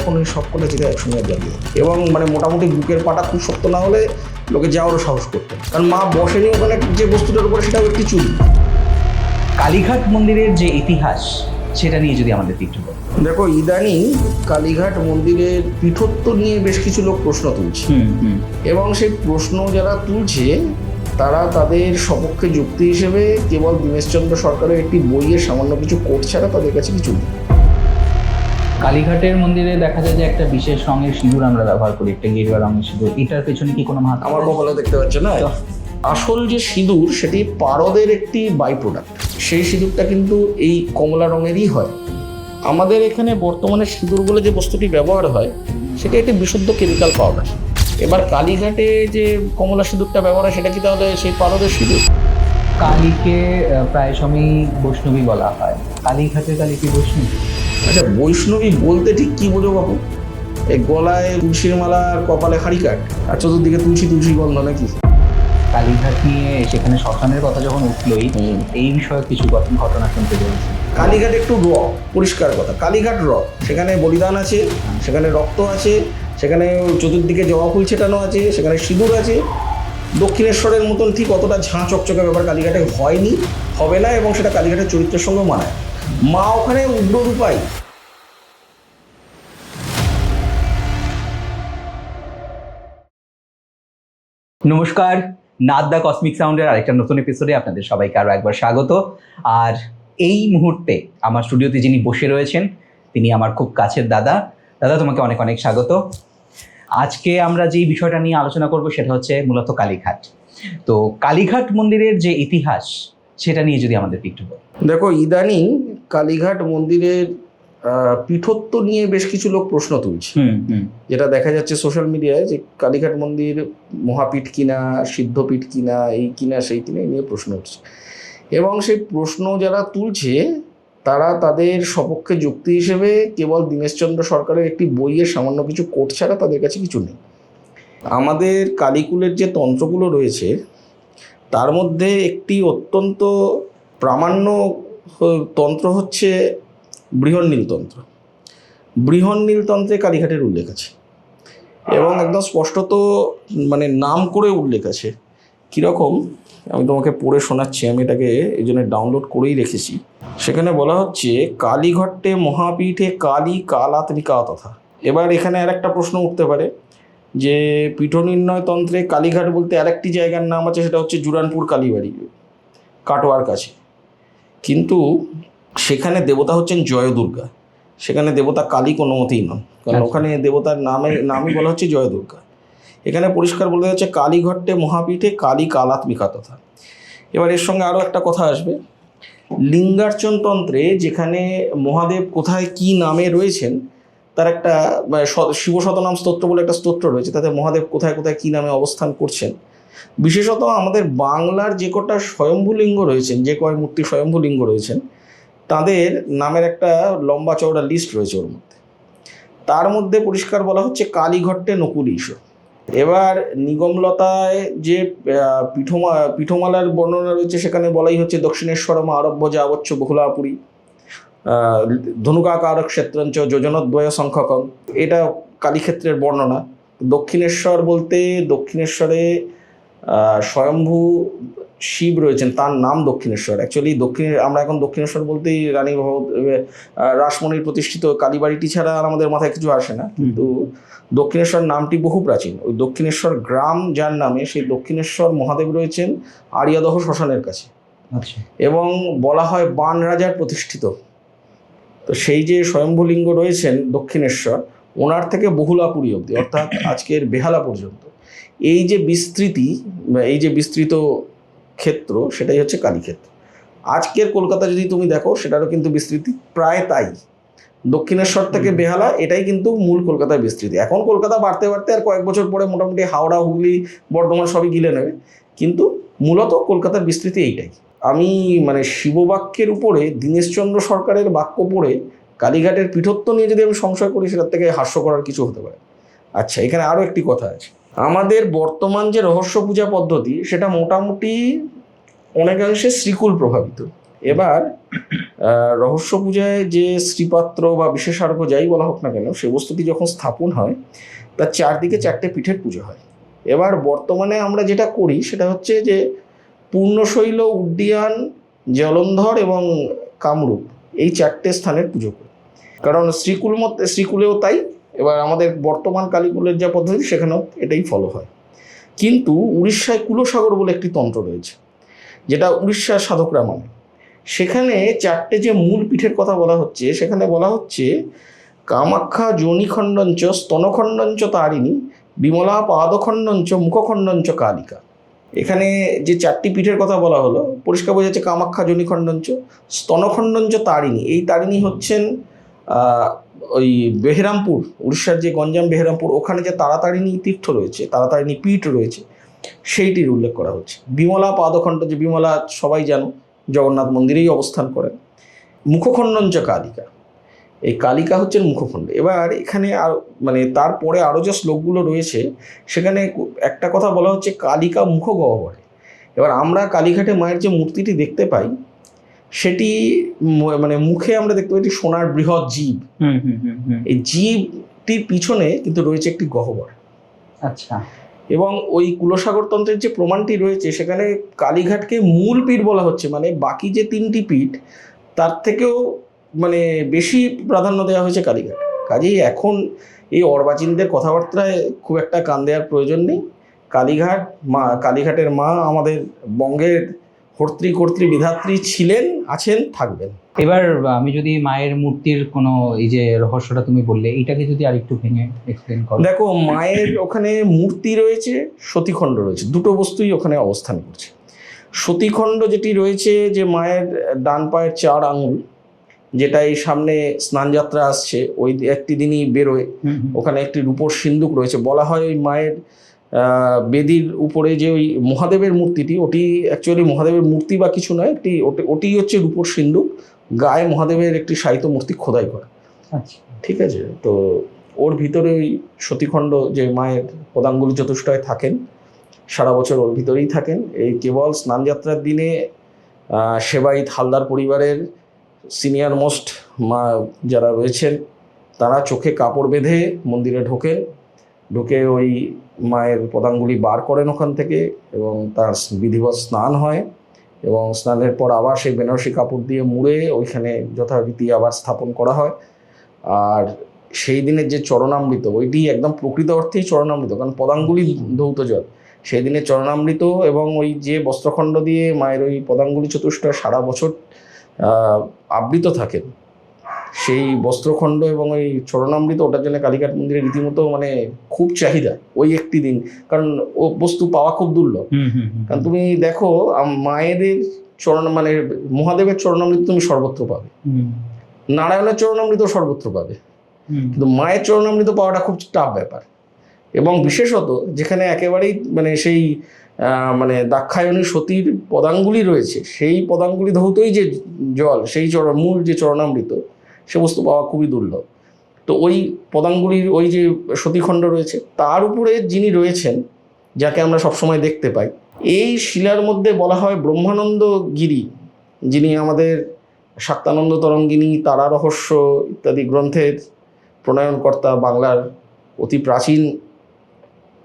কখনোই সবকটা চিতা একসঙ্গে যাবে এবং মানে মোটামুটি বুকের পাটা খুব শক্ত না হলে লোকে যাওয়ারও সাহস করতো, কারণ মা বসেনি ওখানে যে বস্তুটার উপরে, সেটাও একটি চুরি। কালীঘাট মন্দিরের যে ইতিহাস সেটা নিয়ে যদি আমাদের একটু বলেন। দেখো, ইদানিং কালীঘাট মন্দিরের পীঠত্ব নিয়ে বেশ কিছু লোক প্রশ্ন তুলছে এবং সেই প্রশ্ন যারা তুলছে তারা তাদের সপক্ষে যুক্তি হিসেবে কেবল দীনেশচন্দ্র সরকারের একটি বইয়ের সামান্য কিছু কোট ছাড়া তাদের কাছে কিছু নেই। কালীঘাটের মন্দিরে দেখা যায় যে একটা বিশেষ রঙের সিঁদুর আমরা ব্যবহার করি, একটা গেরুয়া রঙের সিঁদুর, এটার পেছনে কি কোনো মাহাত্ম্য? আমার কপালে দেখতে পাচ্ছে না, আসল যে সিঁদুর সেটি পারদের একটি বাই প্রোডাক্ট। সেই সিঁদুরটা কিন্তু এই কমলা রঙেরই হয়। আমাদের এখানে বর্তমানে সিঁদুর বলে যে বস্তুটি ব্যবহার হয় সেটা একটি বিশুদ্ধ কেমিক্যাল পাউডার। এবার কালীঘাটে যে কমলা সিঁদুরটা ব্যবহার হয় সেটা কি তাহলে সেই পারদের সিঁদুর? কালীকে প্রায় সময়ই বৈষ্ণবী বলা হয়, কালীঘাটের কালী কি বৈষ্ণবী? আচ্ছা, বৈষ্ণবী বলতে ঠিক কি বোঝো বাবু? এই গলায় তুলসীর মালা আর কপালে হাড়ি কাঠ আর চতুর্দিকে তুলসী তুলসী গন্ধ নাকি? কালীঘাট নিয়ে সেখানে শ্মশানের কথা যখন উঠলোই, এই বিষয়ে কিছু ঘটনা শুনতে পেরেছি। কালীঘাট একটু র, পরিষ্কার কথা, কালীঘাট র। সেখানে বলিদান আছে, সেখানে রক্ত আছে, সেখানে চতুর্দিকে জবা ফুল ছেটানো আছে, সেখানে সিঁদুর আছে। দক্ষিণেশ্বরের মতন ঠিক অতটা ঝাঁ চকচকে ব্যাপার কালীঘাটে হয়নি, হবে না, এবং সেটা কালীঘাটের চরিত্রের সঙ্গে মানায়। মা ওখানে উগ্ররূপাই। নমস্কার, নাদ দ্য কসমিক সাউন্ডের আরেকটা নতুন এপিসোডে আপনাদের সবাইকে আরও একবার স্বাগত। আর এই মুহূর্তে আমার স্টুডিওতে যিনি বসে রয়েছেন তিনি আমার খুব কাছের দাদা। দাদা, তোমাকে অনেক অনেক স্বাগত। আজকে আমরা যেই বিষয়টা নিয়ে আলোচনা করব সেটা হচ্ছে মূলত কালীঘাট। তো কালীঘাট মন্দিরের যে ইতিহাস সেটা নিয়ে যদি আমাদের একটু বলেন। দেখো, ইদানিং কালীঘাট মন্দিরের পীঠত্ব নিয়ে বেশ কিছু লোক প্রশ্ন তুলছে, যেটা দেখা যাচ্ছে সোশ্যাল মিডিয়ায়, যে কালীঘাট মন্দির মহাপীঠ কিনা, সিদ্ধপীঠ কিনা, এই কিনা সেই কিনা, এই নিয়ে প্রশ্ন উঠছে। এবং সেই প্রশ্ন যারা তুলছে তারা তাদের সপক্ষে যুক্তি হিসেবে কেবল দীনেশচন্দ্র সরকারের একটি বইয়ের সামান্য কিছু কোট ছাড়া তাদের কাছে কিছু নেই। আমাদের কালীকুলের যে তন্ত্রগুলো রয়েছে তার মধ্যে একটি অত্যন্ত প্রামাণ্য তন্ত্র হচ্ছে বৃহন্নীলতন্ত্র। বৃহন্নীলতন্ত্রে কালীঘাটের উল্লেখ আছে এবং একদম স্পষ্টত মানে নাম করে উল্লেখ আছে। কীরকম আমি তোমাকে পড়ে শোনাচ্ছি, আমি এটাকে এই জন্য ডাউনলোড করেই রেখেছি। সেখানে বলা হচ্ছে, কালীঘট্টে মহাপীঠে কালী কালাত্মিকা তথা। এবার এখানে আর একটা প্রশ্ন উঠতে পারে যে পীঠনির্ণয় তন্ত্রে কালীঘাট বলতে আরেকটি জায়গার নাম আছে, সেটা হচ্ছে জুরানপুর কালীবাড়ি, কাটোয়ার কাছে। কিন্তু সেখানে দেবতা হচ্ছেন জয় দুর্গা, সেখানে দেবতা কালী কোনো মতেই নন, কারণ ওখানে দেবতার নামই বলা হচ্ছে জয় দুর্গা। এখানে পরিষ্কার বলা যাচ্ছে কালীঘট্টে মহাপীঠে কালী কালাত্মিকা তথা। এবার এর সঙ্গে আরও একটা কথা আসবে, লিঙ্গার্চন তন্ত্রে যেখানে মহাদেব কোথায় কি নামে রয়েছেন তার একটা শিবশতনাম স্তোত্র বলে একটা স্তোত্র রয়েছে, তাতে মহাদেব কোথায় কোথায় কী নামে অবস্থান করছেন। বিশেষত আমাদের বাংলার যে কটা স্বয়ম্ভূলিঙ্গ রয়েছেন, যে কয় মূর্তি স্বয়ম্ভূলিঙ্গ রয়েছেন, তাদের নামের একটা লম্বা চওড়া লিস্ট রয়েছে ওর মধ্যে। তার মধ্যে পরিষ্কার বলা হচ্ছে কালীঘট্টে নকুলীশ। এবার নিগমলতায় যে পীঠমালার বর্ণনা রয়েছে সেখানে বলাই হচ্ছে দক্ষিণেশ্বরম আরভ্য যাবচ্ছ বহুলাপুরী ধনুকাকার ক্ষেত্রঞ্চ যোজনদ্বয় সংখ্যকম, এটা কালীক্ষেত্রের বর্ণনা। দক্ষিণেশ্বর বলতে দক্ষিণেশ্বরে স্বয়ম্ভু শিব রয়েছেন, তার নাম দক্ষিণেশ্বর। অ্যাকচুয়ালি আমরা এখন দক্ষিণেশ্বর বলতেই রানী রাসমণির প্রতিষ্ঠিত কালীবাড়িটি ছাড়া আর আমাদের মাথায় কিছু আসে না, কিন্তু দক্ষিণেশ্বর নামটি বহু প্রাচীন। ওই দক্ষিণেশ্বর গ্রাম যার নামে, সেই দক্ষিণেশ্বর মহাদেব রয়েছেন আরিয়াদহ শ্মশানের কাছে, এবং বলা হয় বান রাজার প্রতিষ্ঠিত। তো সেই যে স্বয়ম্ভুলিঙ্গ রয়েছেন দক্ষিণেশ্বর, ওনার থেকে বহুলাপুরী অবধি, অর্থাৎ আজকের বেহালা পর্যন্ত এই যে বিস্তৃতি, এই যে বিস্তৃত ক্ষেত্র, সেটাই হচ্ছে কালীক্ষেত্র। আজকের কলকাতা যদি তুমি দেখো, সেটারও কিন্তু বিস্তৃতি প্রায় তাই। দক্ষিণেশ্বর থেকে বেহালা, এটাই কিন্তু মূল কলকাতার বিস্তৃতি। এখন কলকাতা বাড়তে বাড়তে আর কয়েক বছর পরে মোটামুটি হাওড়া, হুগলি, বর্ধমান সবই গিলে নেবে, কিন্তু মূলত কলকাতার বিস্তৃতি এইটাই। আমি মানে শিববাক্যের উপরে দীনেশচন্দ্র সরকারের বাক্য পড়ে কালীঘাটের পীঠত্ব নিয়ে যদি আমি সংশয় করি, সেটার থেকে হাস্য করার কিছু হতে পারে। আচ্ছা, এখানে আরও একটি কথা আছে। আমাদের বর্তমান যে রহস্য পূজা পদ্ধতি, সেটা মোটামুটি অনেকাংশে শ্রীকুল প্রভাবিত। এবার রহস্য পূজায় যে শ্রীপাত্র বা বিশেষার্ঘ্য যাই বলা হোক না কেন, সে বস্তুটি যখন স্থাপন হয় তার চারদিকে 4টে পীঠের পুজো হয়। এবার বর্তমানে আমরা যেটা করি সেটা হচ্ছে যে পূর্ণশৈল, উড্ডীয়ান, জলন্ধর এবং কামরূপ, এই 4টে স্থানের পুজো করি। কারণ শ্রীকুলেও তাই, এবার আমাদের বর্তমান কালীকুলের যা পদ্ধতি সেখানেও এটাই ফলো হয়। কিন্তু উড়িষ্যায় কুলসাগর বলে একটি তন্ত্র রয়েছে, যেটা উড়িষ্যার সাধকরা মানে। সেখানে 4টে যে মূল পীঠের কথা বলা হচ্ছে, সেখানে বলা হচ্ছে কামাখ্যা যোনিখণ্ডঞ্চ স্তনখণ্ডঞ্চ তারিণী, বিমলা পাদখণ্ডঞ্চ মুখখণ্ডঞ্চ কালিকা। এখানে যে 4টি পীঠের কথা বলা হলো, পরিষ্কার বোঝা যাচ্ছে কামাখ্যা যোনিখণ্ডঞ্চ, স্তনখণ্ডঞ্চ তারিণী। এই তারিণী হচ্ছেন ওই বেহরামপুর, উড়িষ্যার যে গঞ্জাম বেহরামপুর, ওখানে যে তারাতারিণী তীর্থ রয়েছে, তারাতারিণী পীঠ রয়েছে, সেইটির উল্লেখ করা হচ্ছে। বিমলা পাদখণ্ড, যে বিমলা সবাই জানো জগন্নাথ মন্দিরেই অবস্থান করেন। মুখখণ্ডঞ্চ কালিকা, এই কালিকা হচ্ছেন মুখখণ্ড। এবার এখানে আর মানে তারপরে আরও যে শ্লোকগুলো রয়েছে সেখানে একটা কথা বলা হচ্ছে কালিকা মুখ গহ্বরে। এবার আমরা কালীঘাটে মায়ের যে মূর্তিটি দেখতে পাই, সেটি মানে মুখে আমরা দেখতে পাই একটি সোনার বৃহৎ জীব। এই জীবটির পিছনে কিন্তু রয়েছে একটি গহ্বর। আচ্ছা। এবং ওই কুলসাগর তন্ত্রের যে প্রমাণটি রয়েছে সেখানে কালীঘাটকে মূল পীঠ বলা হচ্ছে, মানে বাকি যে 3টি পীঠ তার থেকেও মানে বেশি প্রাধান্য দেওয়া হয়েছে কালীঘাট। কাজেই এখন এই অর্বাচীনদের কথাবার্তায় খুব একটা কান দেওয়ার প্রয়োজন নেই। কালীঘাট মা, কালীঘাটের মা আমাদের বঙ্গের কর্ত্রী কর্ত্রী বিধাত্রী ছিলেন, আছেন, থাকবেন। এবার আমি যদি মায়ের মূর্তির কোনো এই যে রহস্যটা তুমি বললে, এইটাকে যদি আরেকটু ভেঙে এক্সপ্লেন করো। দেখো, মায়ের ওখানে মূর্তি রয়েছে, সতীখণ্ড রয়েছে, দুটো বস্তুই ওখানে অবস্থান করছে। সতীখণ্ড যেটি রয়েছে, যে মায়ের ডান পায়ের 4 আঙুল, যেটা এই সামনে স্নানযাত্রা আসছে ওই একটি দিনই বেরোয়, ওখানে একটি রূপোর সিন্দুক রয়েছে। বলা হয় ওই মায়ের বেদির উপরে যে ওই মহাদেবের মূর্তিটি, ওটি অ্যাকচুয়ালি মহাদেবের মূর্তি বা কিছু নয়, ওটি হচ্ছে রূপোর সিন্দুক, গায়ে মহাদেবের একটি সাহিত্য মূর্তি খোদাই করা। আচ্ছা, ঠিক আছে। তো ওর ভিতরে ওই সতীখণ্ড, যে মায়ের পদাঙ্গুলি চতুষ্টয় থাকেন, সারা বছর ওর ভিতরেই থাকেন। এই কেবল স্নানযাত্রার দিনে সেবায়িত হালদার পরিবারের সিনিয়র মোস্ট মা যারা রয়েছেন, তারা চোখে কাপড় বেঁধে মন্দিরে ঢুকে ওই মায়ের পদাঙ্গুলি বার করেন ওখান থেকে, এবং তার বিধিবৎ স্নান হয়, এবং স্নানের পর আবার সেই বেনারসি কাপড় দিয়ে মুড়ে ওইখানে যথারীতি আবার স্থাপন করা হয়। আর সেই দিনের যে চরণামৃত, ওইটি একদম প্রকৃত অর্থেই চরণামৃত, কারণ পদাঙ্গুলি ধৌত জল। সেই দিনের চরণামৃত এবং ওই যে বস্ত্রখণ্ড দিয়ে মায়ের ওই পদাঙ্গুলি চতুষ্টয় সারা বছর আবৃত থাকেন, সেই বস্ত্রখণ্ড এবং ওই চরণামৃত, ওটার জন্য কালীঘাট মন্দিরে রীতিমতো মানে খুব চাহিদা ওই একটি দিন, কারণ ও বস্তু পাওয়া খুব দুর্লভ। কারণ তুমি দেখো, মায়েদের মানে মহাদেবের চরণামৃত তুমি সর্বত্র পাবে, নারায়ণের চরণামৃত সর্বত্র পাবে, কিন্তু মায়ের চরণামৃত পাওয়াটা খুব টাফ ব্যাপার। এবং বিশেষত যেখানে একেবারেই মানে সেই মানে দাক্ষায়ণী সতীর পদাঙ্গুলি রয়েছে, সেই পদাঙ্গুলি ধৌতই যে জল, সেই মূল যে চরণামৃত, সে বস্তু পাওয়া খুবই দুর্লভ। তো ওই পদাঙ্গুলির ওই যে সতীখণ্ড রয়েছে, তার উপরে যিনি রয়েছেন, যাকে আমরা সবসময় দেখতে পাই, এই শিলার মধ্যে বলা হয় ব্রহ্মানন্দ গিরি, যিনি আমাদের শাক্তানন্দ তরঙ্গিনী, তারা রহস্য ইত্যাদি গ্রন্থের প্রণয়নকর্তা, বাংলার অতি প্রাচীন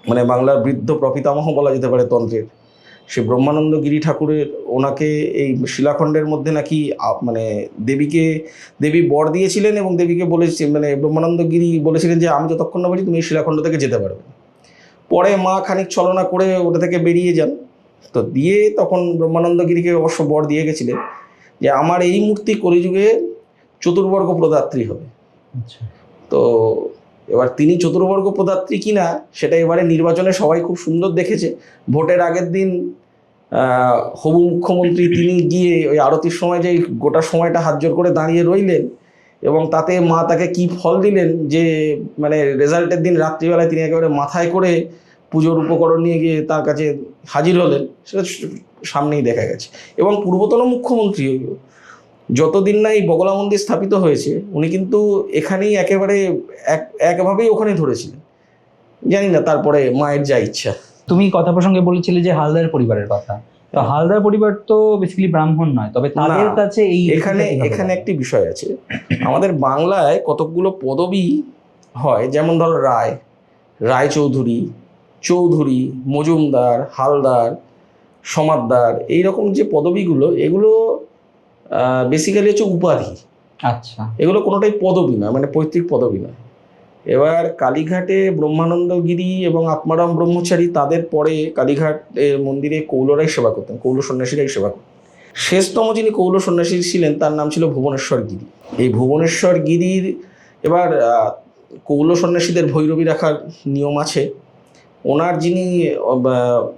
মানে বাংলার বৃদ্ধ প্রপিতামহ বলা যেতে পারে তন্ত্রের। সে ব্রহ্মানন্দ গিরি ঠাকুরের, ওনাকে এই শিলাখণ্ডের মধ্যে নাকি মানে দেবী বর দিয়েছিলেন, এবং দেবীকে বলেছিলেন, মানে ব্রহ্মানন্দ গিরি বলেছিলেন যে আমি যতক্ষণ না বলি তুমি এই শিলাখণ্ড থেকে যেতে পারবে। পরে মা খানিক ছলনা করে ওটা থেকে বেরিয়ে যান। তো দিয়ে তখন ব্রহ্মানন্দ গিরিকে অবশ্য বর দিয়ে গেছিলেন যে আমার এই মূর্তি কলিযুগে চতুর্বর্গ প্রদাত্রী হবে। তো এবার তিনি চতুর্বর্গ প্রদাত্রী কিনা সেটা এবারে নির্বাচনে সবাই খুব সুন্দর দেখেছে। ভোটের আগের দিন হবু মুখ্যমন্ত্রী তিনি গিয়ে ওই আরতির সময় যে গোটা সময়টা হাত জোর করে দাঁড়িয়ে রইলেন, এবং তাতে মা তাকে কি ফল দিলেন, যে মানে রেজাল্টের দিন রাত্রিবেলায় তিনি একেবারে মাথায় করে পুজোর উপকরণ নিয়ে গিয়ে তার কাছে হাজির হলেন, সেটা সামনেই দেখা গেছে। এবং পূর্বতন মুখ্যমন্ত্রী যতদিন না এই বগলা মন্দির স্থাপিত হয়েছে, উনি কিন্তু এখানেই একেবারে একভাবেই ওখানে ধরেছিলেন। জানি না তারপরে মায়ের যা ইচ্ছা। তুমি কথা প্রসঙ্গে বলেছিলে যে হালদার পরিবারের কথা, তো হালদার পরিবার তো বেসিক্যালি ব্রাহ্মণ নয়, তবে তাদের না, কাছে এই এখানে একটি বিষয় আছে। আমাদের বাংলায় কতকগুলো পদবী হয়, যেমন ধরো রায়চৌধুরী, চৌধুরী, মজুমদার, হালদার, সমাদ্দার, এইরকম যে পদবীগুলো, এগুলো বেসিক্যালি হচ্ছে উপাধি। আচ্ছা, এগুলো কোনোটাই পদবী না, মানে পৈতৃক পদবী না। এবার কালীঘাটে ব্রহ্মানন্দগিরি এবং আত্মারাম ব্রহ্মচারী, তাদের পরে কালীঘাট মন্দিরে কৌলরাই সেবা করতেন, কৌল সন্ন্যাসীরাই সেবা করতেন। শেষতম যিনি কৌল সন্ন্যাসী ছিলেন তার নাম ছিল ভুবনেশ্বর গিরি। এই ভুবনেশ্বর গিরির এবার কৌল সন্ন্যাসীদের ভৈরবী রাখার নিয়ম আছে। ওনার যিনি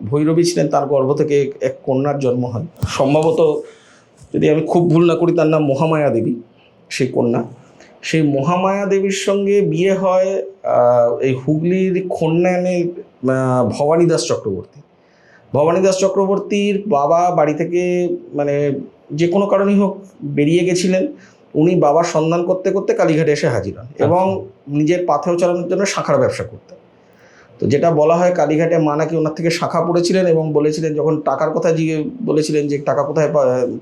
ভৈরবী ছিলেন, তার গর্ভ থেকে এক কন্যার জন্ম হয়। সম্ভবত, যদি আমি খুব ভুল না করি, তার নাম মহামায়া দেবী, সেই কন্যা। সেই মহামায়া দেবীর সঙ্গে বিয়ে হয় এই হুগলির খন্যানের ভবানী দাস চক্রবর্তী। ভবানী দাস চক্রবর্তীর বাবা বাড়ি থেকে, মানে যে কোনো কারণেই হোক, বেরিয়ে গেছিলেন। উনি বাবার সন্ধান করতে করতে কালীঘাটে এসে হাজির হন এবং নিজের পাথেও চালানোর জন্য শাখার ব্যবসা করতেন। তো যেটা বলা হয়, কালীঘাটে মা নাকি ওনার থেকে শাখা পড়েছিলেন এবং বলেছিলেন, যখন টাকার কথা বলেছিলেন যে টাকা কোথায়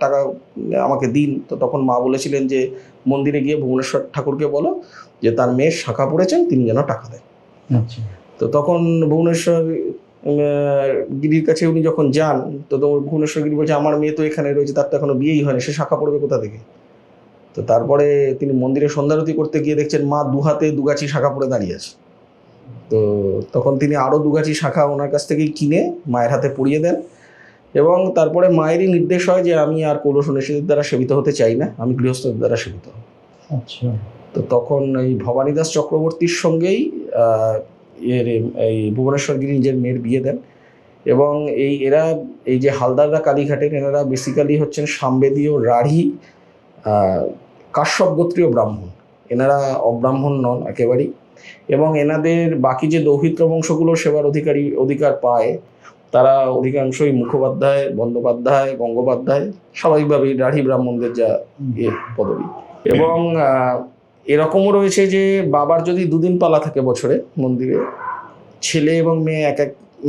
টাকা আমাকে দিন, তো তখন মা বলেছিলেন যে মন্দিরে গিয়ে ভুবনেশ্বর ঠাকুরকে বলো যে তার মেয়ের শাখা পড়েছেন, তিনি যেন টাকা দেন। তো তখন ভুবনেশ্বর গিরির কাছে উনি যখন যান, তো ভুবনেশ্বর গিরি বলছে, আমার মেয়ে তো এখানে রয়েছে, তার তো এখনো বিয়েই হয়নি, সে শাখা পড়বে কোথা থেকে? তো তারপরে তিনি মন্দিরে সন্ধ্যারতি করতে গিয়ে দেখছেন মা দুহাতে দুগাছি শাখা পড়ে দাঁড়িয়ে আছে। তো তখন তিনি আরও দুগাছি শাখা ওনার কাছ থেকেই কিনে মায়ের হাতে পরিয়ে দেন এবং তারপরে মায়েরই নির্দেশ হয় যে আমি আর কৌল সন্ন্যাসীদের দ্বারা সেবিত হতে চাই না, আমি গৃহস্থদের দ্বারা সেবিত হব। আচ্ছা। তো তখন এই ভবানী দাস চক্রবর্তীর সঙ্গেই এই ভুবনেশ্বর গিরি নিজের মেয়ের বিয়ে দেন এবং এরা এই যে হালদাররা কালীঘাটের, এনারা বেসিক্যালি হচ্ছেন সামবেদীয় রাঢ়ী কাশ্যপ গোত্রীয় ব্রাহ্মণ। এনারা অব্রাহ্মণ নন একেবারেই। এবং এনাদের বাকি যে দৌহিত্র বংশগুলো সেবার অধিকার পায়, তারা অধিকাংশই মুখোপাধ্যায়, বন্দ্যোপাধ্যায়, গঙ্গোপাধ্যায়, স্বাভাবিকভাবেই রাঢ়ী ব্রাহ্মণদের যা পদবী। এবং এরকমও রয়েছে যে বাবার যদি দুদিন পালা থাকে বছরে মন্দিরে, ছেলে এবং মেয়ে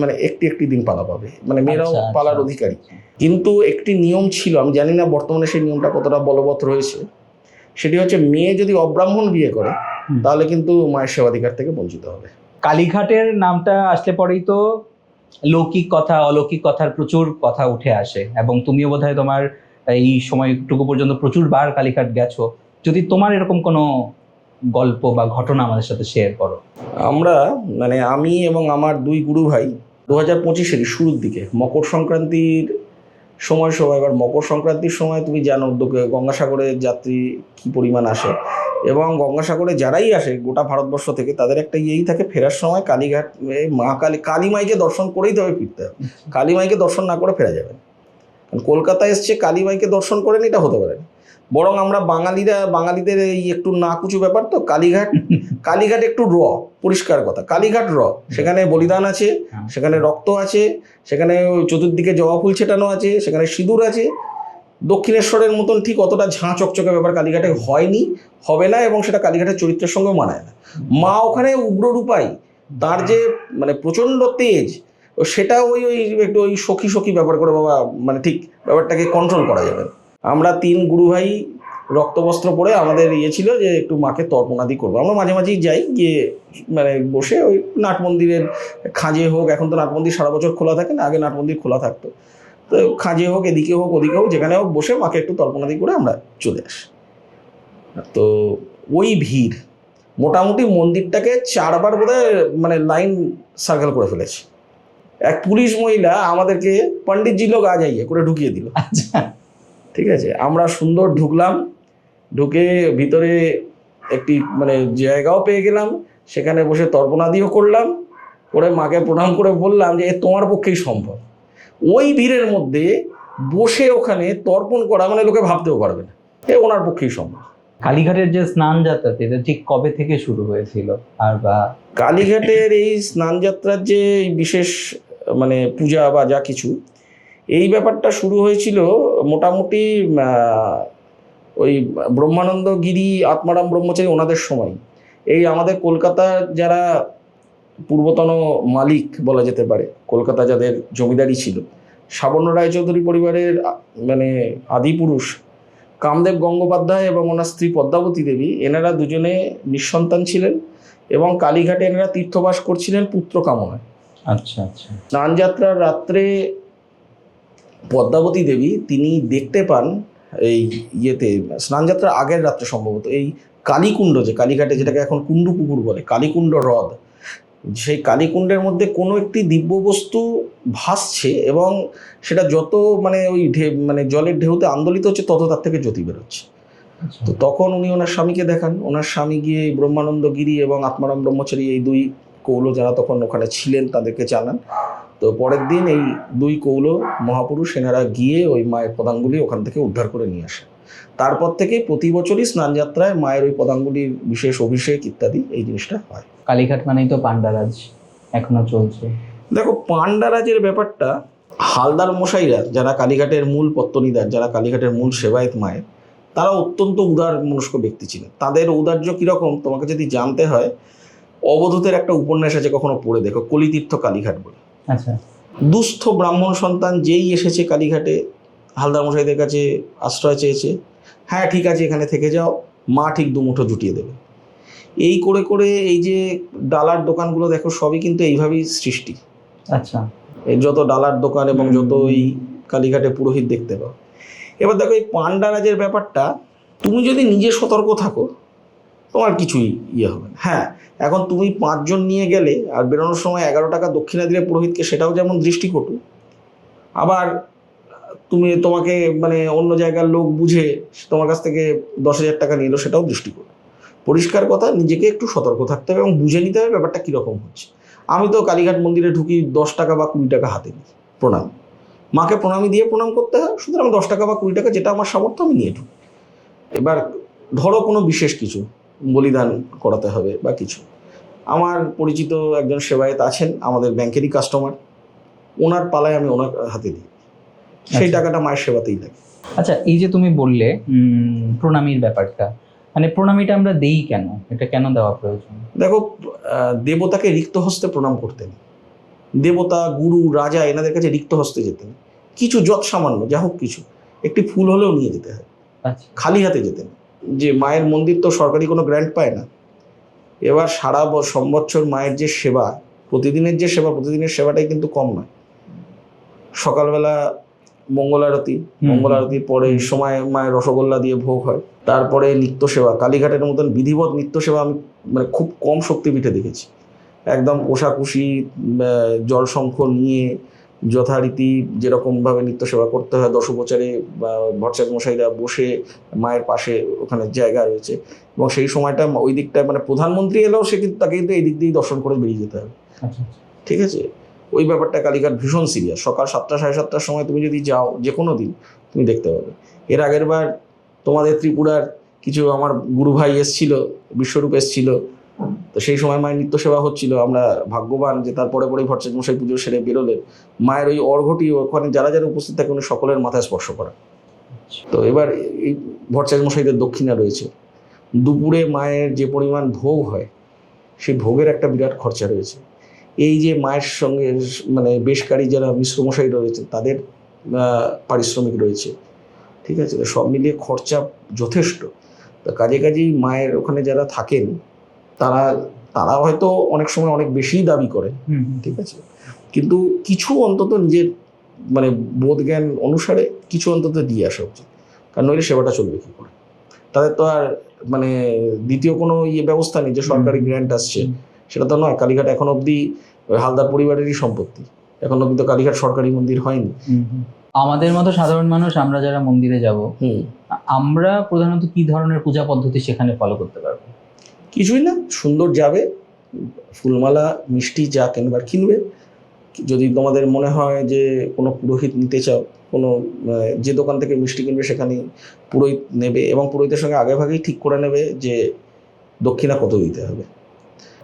মানে একটি দিন পালা পাবে, মানে মেয়েরাও পালার অধিকারী। কিন্তু একটি নিয়ম ছিল, আমি জানি না বর্তমানে সেই নিয়মটা কতটা বলবৎ রয়েছে, সেটি হচ্ছে মেয়ে যদি অব্রাহ্মণ বিয়ে করে তাহলে কিন্তু মায়ের সেবাধিকার থেকে বঞ্চিত হবে। কালীঘাটের নামটা আসলে পরেই তো লৌকিক কথা, অলৌকিক কথার প্রচুর কথা উঠে আসে এবং তুমিও বোধহয় তোমার এই সময়টুকু পর্যন্ত প্রচুর বার কালীঘাট গেছো। যদি তোমার এরকম কোনো গল্প বা ঘটনা আমাদের সাথে শেয়ার করো। আমরা, মানে আমি এবং আমার দুই গুরু ভাই 2025-এর শুরুর দিকে মকর সংক্রান্তির সময়, এবার মকর সংক্রান্তির সময় তুমি জানো গঙ্গাসাগরে যাত্রী কি পরিমাণ আসে এবং গঙ্গাসাগরে যারাই আসে গোটা ভারতবর্ষ থেকে, তাদের একটা ইয়েই থাকে, ফেরার সময় কালীঘাট মা কালী মাইকে দর্শন করেই তবে ফিরতে হবে। কালী মাইকে দর্শন না করে ফেরা যাবে না। কারণ কলকাতা এসছে কালী মাইকে দর্শন করেন, এটা হতে পারে না। বরং আমরা বাঙালিদের এই একটু নাকুচু ব্যাপার, তো কালীঘাট একটু পরিষ্কার কথা, কালীঘাট সেখানে বলিদান আছে, সেখানে রক্ত আছে, সেখানে চতুর্দিকে জবা ফুল ছেটানো আছে, সেখানে সিঁদুর আছে। দক্ষিণেশ্বরের মতন ঠিক অতটা ঝাঁ চকচকে ব্যাপার কালীঘাটে হয়নি, হবে না, এবং সেটা কালীঘাটের চরিত্রের সঙ্গেও মানায় না। মা ওখানে উগ্ররূপাই, তার যে মানে প্রচণ্ড তেজ, সেটা একটু সখী ব্যাপার করে বাবা, মানে ঠিক ব্যাপারটাকে কন্ট্রোল করা যাবে। আমরা 3 গুরু ভাই রক্তবস্ত্র পরে আমাদের ছিল যে একটু মাকে তর্পণাদি করবো। আমরা মাঝে মাঝেই যাই, গিয়ে মানে বসে ওই নাট মন্দিরের খাঁজে হোক, এখন তো নাট মন্দির সারা বছর খোলা থাকে না, আগে নাট মন্দির খোলা থাকতো, তো খাঁজে হোক, এদিকে হোক, ওদিকে হোক, যেখানে হোক বসে মাকে একটু তর্পণাদি করে আমরা চলে আসি। তো ওই ভিড় মোটামুটি মন্দিরটাকে 4 বার বোধহয় মানে লাইন সার্কেল করে ফেলেছে। এক পুলিশ মহিলা আমাদেরকে পণ্ডিতজি লোক আ যাইয়ে করে ঢুকিয়ে দিল। আচ্ছা, ঠিক আছে, আমরা সুন্দর ঢুকলাম, ঢুকে ভিতরে একটি মানে জায়গাও পেয়ে গেলাম, সেখানে বসে তর্পণাদিও করলাম, করে মাকে প্রণাম করে বললাম যে তোমার পক্ষেই সম্ভব। ওই ভিড়ের মধ্যে বসে ওখানে তর্পণ করা মানে লোকে ভাবতেও পারবে না, ওনার পক্ষেই সম্ভব। কালীঘাটের যে স্নান যাত্রা, এটা ঠিক কবে থেকে শুরু হয়েছিল? আর বা কালীঘাটের এই স্নান যাত্রার যে বিশেষ মানে পূজা বা যা কিছু, এই ব্যাপারটা শুরু হয়েছিল মোটামুটি ওই ব্রহ্মানন্দ গিরি, আত্মারাম ব্রহ্মচারী, ওনাদের সময়। এই আমাদের কলকাতার যারা পূর্বতন মালিক বলা যেতে পারে, কলকাতা যাদের জমিদারি ছিল, সাবর্ণ রায়চৌধুরী পরিবারের মানে আদিপুরুষ কামদেব গঙ্গোপাধ্যায় এবং ওনার স্ত্রী পদ্মাবতী দেবী, এনারা দুজনে নিঃসন্তান ছিলেন এবং কালীঘাটে এনারা তীর্থবাস করছিলেন পুত্র কামনায়। আচ্ছা আচ্ছা। স্নানযাত্রার রাত্রে পদ্মাবতী দেবী তিনি দেখতে পান এই স্নানযাত্রার আগের রাত্রে সম্ভবত এই কালীকুণ্ড, যে কালীঘাটে যেটাকে এখন কুণ্ডু পুকুর বলে, কালীকুণ্ড হ্রদ, সেই কালীকুণ্ডের মধ্যে কোনো একটি দিব্য বস্তু ভাসছে এবং সেটা যত মানে ওই মানে জলের ঢেউতে আন্দোলিত হচ্ছে তত তার থেকে জ্যোতি বেরোচ্ছে। তো তখন উনি ওনার স্বামীকে দেখান, ওনার স্বামী গিয়ে ব্রহ্মানন্দ গিরি এবং আত্মারাম ব্রহ্মচারী এই দুই কৌল যারা তখন ওখানে ছিলেন তাদেরকে জানান। তো পরের দিন এই দুই কৌল মহাপুরুষ এনারা গিয়ে ওই মায়ের পদাঙ্গুলি ওখান থেকে উদ্ধার করে নিয়ে আসে। তারপর থেকে প্রতি বছরই স্নানযাত্রায় মায়ের ওই পদাঙ্গুলির বিশেষ অভিষেক ইত্যাদি এই জিনিসটা হয়। কালীঘাট মানেই তো পাণ্ডারাজ, এখনো চলছে। দেখো, পাণ্ডারাজের ব্যাপারটা হালদার মশাইরা যারা কালীঘাটের মূল পত্তনিদার, যারা কালীঘাটের মূল সেবায়েত মায়ের, তারা অত্যন্ত উদার মনস্ক ব্যক্তি ছিলেন। তাদের ঔদার্য কীরকম তোমাকে যদি জানতে হয়, অবধূতের একটা উপন্যাস আছে, কখনো পড়ে দেখো, কলিতীর্থ কালীঘাট বলে। আচ্ছা। দুস্থ ব্রাহ্মণ সন্তান যেই এসেছে কালীঘাটে, হালদার মশাইদের কাছে আশ্রয় চেয়েছে, হ্যাঁ ঠিক আছে এখানে থেকে যাও, মা ঠিক দুমুঠো জুটিয়ে দেবে। এই করে করে এই যে ডালার দোকানগুলো দেখো, সবই কিন্তু এইভাবেই সৃষ্টি। আচ্ছা। এই যত ডালার দোকান এবং যত এই কালীঘাটে পুরোহিত দেখতে পাও। এবার দেখো, এই পাণ্ডারাজের ব্যাপারটা, তুমি যদি নিজে সতর্ক থাকো তোমার কিছুই হবে না। হ্যাঁ, এখন তুমি 5 জন নিয়ে গেলে আর বেরোনোর সময় 11 টাকা দক্ষিণা দিলে পুরোহিতকে, সেটাও যেমন দৃষ্টিকটু। আবার তোমাকে মানে অন্য জায়গার লোক বুঝে তোমার কাছ থেকে 10,000 টাকা নিল, সেটাও দৃষ্টিকটু। পরিষ্কার কথা, নিজেকে একটু সতর্ক থাকতে হবে এবং বুঝে নিতে হবে ব্যাপারটা কীরকম হচ্ছে। আমি তো কালীঘাট মন্দিরে ঢুকি 10 টাকা বা 20 টাকা হাতে নিই, প্রণাম, মাকে প্রণামী দিয়ে প্রণাম করতে হয়, সুতরাং 10 টাকা বা 20 টাকা যেটা আমার সামর্থ্য আমি নিয়ে ঢুকি। এবার ধরো কোনো বিশেষ কিছু বলিদান করাতে হবে বা কিছু, আমার পরিচিত একজন সেবায়েত আছেন, আমাদের ব্যাংকেরই কাস্টমার, ওনার পালায় আমি ওনার হাতে দিই, সেই টাকাটা মায়ের সেবাতেই লাগে। আচ্ছা, এই যে তুমি বললে প্রণামীর ব্যাপারটা, মানে প্রণামীটা আমরা দেই কেন, এটা কেন দেওয়া প্রয়োজন? দেখো, দেবতাকে রিক্ত হস্তে প্রণাম করতেন, দেবতা গুরু রাজা এনাদের কাছে রিক্ত হস্তে যেতেন, কিছু যৎ সামান্য যা হোক কিছু একটি ফুল হলেও নিয়ে যেতে হয়, খালি হাতে যেতেন। যে মায়ের মন্দির তো সরকারি কোনো গ্র্যান্ট পায় না। এবার সারা সম্বৎসর মায়ের যে সেবা, প্রতিদিনের যে সেবা, প্রতিদিনের সেবাটাই কিন্তু কম নয়। সকালবেলা মঙ্গল আরতির পরে এই সময় মায়ের রসগোল্লা দিয়ে ভোগ হয়, তারপরে নিত্য সেবা, কালীঘাটের মতন বিধিবৎ নিত্য সেবা আমি মানে খুব কম শক্তিপীঠে দেখেছি। একদম কোষাকুষি জলশঙ্খ নিয়ে যথারীতি যেরকমভাবে নিত্য সেবা করতে হয়, দশোপচারে ভট্টাচার্য মশাইরা বসে মায়ের পাশে ওখানে জায়গা রয়েছে, এবং সেই সময়টা ওই দিকটায় মানে প্রধানমন্ত্রী এলেও সে কিন্তু তাকে কিন্তু এই দিক দিয়েই দর্শন করে বেরিয়ে যেতে হবে। ঠিক আছে, ওই ব্যাপারটা কালীঘাট ভীষণ সিরিয়াস। সকাল 7টা 7:30টার সময় তুমি যদি যাও যে কোনো দিন তুমি দেখতে পাবে। এর আগের বার তোমাদের ত্রিপুরার কিছু আমার গুরু ভাই এসছিল, বিশ্বরূপ এসছিল, তো সেই সময় মায়ের নিত্য সেবা হচ্ছিল। আমরা ভাগ্যবান যে তারপরে পরেই ভট্টাচার্য মশাই পুজো সেরে বেরোলেন, মায়ের ওই অর্ঘটি ওখানে যারা যারা উপস্থিত থাকে উনি সকলের মাথায় স্পর্শ করা। তো এবার এই ভট্টাচার্য মশাইদের দক্ষিণা রয়েছে, দুপুরে মায়ের যে পরিমাণ ভোগ হয় সেই ভোগের একটা বিরাট খরচা রয়েছে। এই যে মায়ের সঙ্গে মানে বেশকারী যারা মিশ্রমশাই রয়েছে তাদের পারিশ্রমিক রয়েছে, ঠিক আছে, সব মিলিয়ে খরচা যথেষ্ট। তো কাজেই মায়ের ওখানে যারা থাকেন তারা হয়তো অনেক সময় অনেক বেশিই দাবি করে, ঠিক আছে, কিন্তু কিছু অন্তত নিজের মানে বোধ জ্ঞান অনুসারে কিছু অন্তত দিয়ে আসা উচিত, কারণ নইলে সেবাটা চলবে কী করে। তাদের তো আর মানে দ্বিতীয় কোনো ব্যবস্থা নেই যে সরকারি গ্র্যান্ট আসছে, সেটা তো নয়। কালীঘাট এখন অবধি হালদার পরিবারেরই সম্পত্তি, এখন অবধি তো কালীঘাট সরকারি মন্দির হয়নি। আমাদের মতো সাধারণ মানুষ আমরা যারা মন্দিরে যাব, আমরা প্রধানত কি ধরনের পূজা পদ্ধতি সেখানে ফলো করতে পারবো? কিছুই না, সুন্দর যাবে, ফুলমালা মিষ্টি যা কেনবার কিনবে। যদি তোমাদের মনে হয় যে কোনো পুরোহিত নিতে চাও, কোনো যে দোকান থেকে মিষ্টি কিনবে সেখানেই পুরোহিত নেবে, এবং পুরোহিতের সঙ্গে আগেভাগেই ঠিক করে নেবে যে দক্ষিণা কত দিতে হবে।